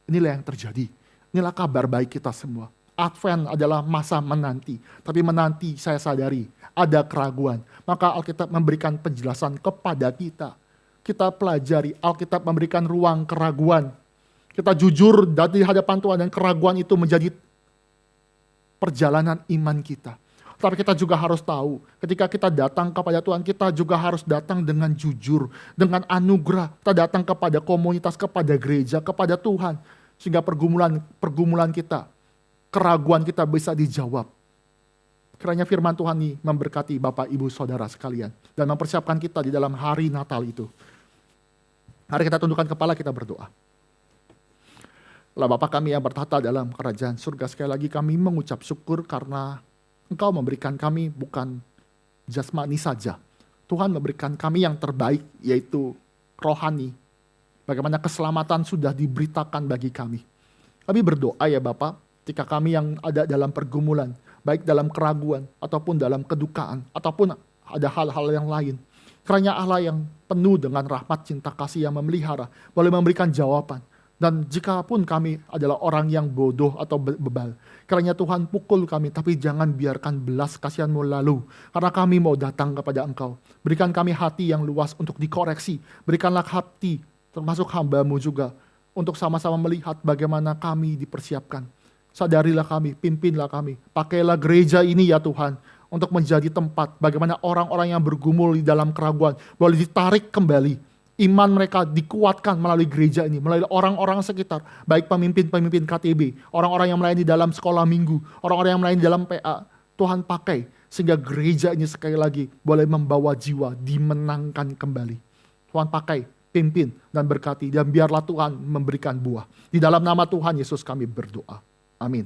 Inilah yang terjadi. Inilah kabar baik kita semua. Advent adalah masa menanti. Tapi menanti saya sadari, ada keraguan. Maka Alkitab memberikan penjelasan kepada kita. Kita pelajari, Alkitab memberikan ruang keraguan. Kita jujur dari hadapan Tuhan dan keraguan itu menjadi perjalanan iman kita. Tapi kita juga harus tahu, ketika kita datang kepada Tuhan, kita juga harus datang dengan jujur, dengan anugerah. Kita datang kepada komunitas, kepada gereja, kepada Tuhan. Sehingga pergumulan kita, keraguan kita bisa dijawab. Kiranya firman Tuhan ini memberkati Bapak, Ibu, Saudara sekalian. Dan mempersiapkan kita di dalam hari Natal itu. Mari kita tundukkan kepala, kita berdoa. Allah Bapa kami yang bertata dalam kerajaan surga, sekali lagi kami mengucap syukur karena Engkau memberikan kami bukan jasmani saja. Tuhan memberikan kami yang terbaik, yaitu rohani. Bagaimana keselamatan sudah diberitakan bagi kami. Kami berdoa ya Bapak, ketika kami yang ada dalam pergumulan, baik dalam keraguan, ataupun dalam kedukaan, ataupun ada hal-hal yang lain. Kiranya Allah yang penuh dengan rahmat, cinta kasih yang memelihara, boleh memberikan jawaban. Dan jika pun kami adalah orang yang bodoh atau bebal, kiranya Tuhan pukul kami, tapi jangan biarkan belas kasihan-Mu lalu. Karena kami mau datang kepada Engkau. Berikan kami hati yang luas untuk dikoreksi. Berikanlah hati, termasuk hamba-Mu juga, untuk sama-sama melihat bagaimana kami dipersiapkan. Sadarilah kami, pimpinlah kami. Pakailah gereja ini ya Tuhan, untuk menjadi tempat bagaimana orang-orang yang bergumul di dalam keraguan boleh ditarik kembali. Iman mereka dikuatkan melalui gereja ini, melalui orang-orang sekitar, baik pemimpin-pemimpin KTB, orang-orang yang melayani dalam sekolah minggu, orang-orang yang melayani dalam PA. Tuhan pakai sehingga gereja ini sekali lagi boleh membawa jiwa dimenangkan kembali. Tuhan pakai, pimpin dan berkati, dan biarlah Tuhan memberikan buah. Di dalam nama Tuhan Yesus kami berdoa. Amin.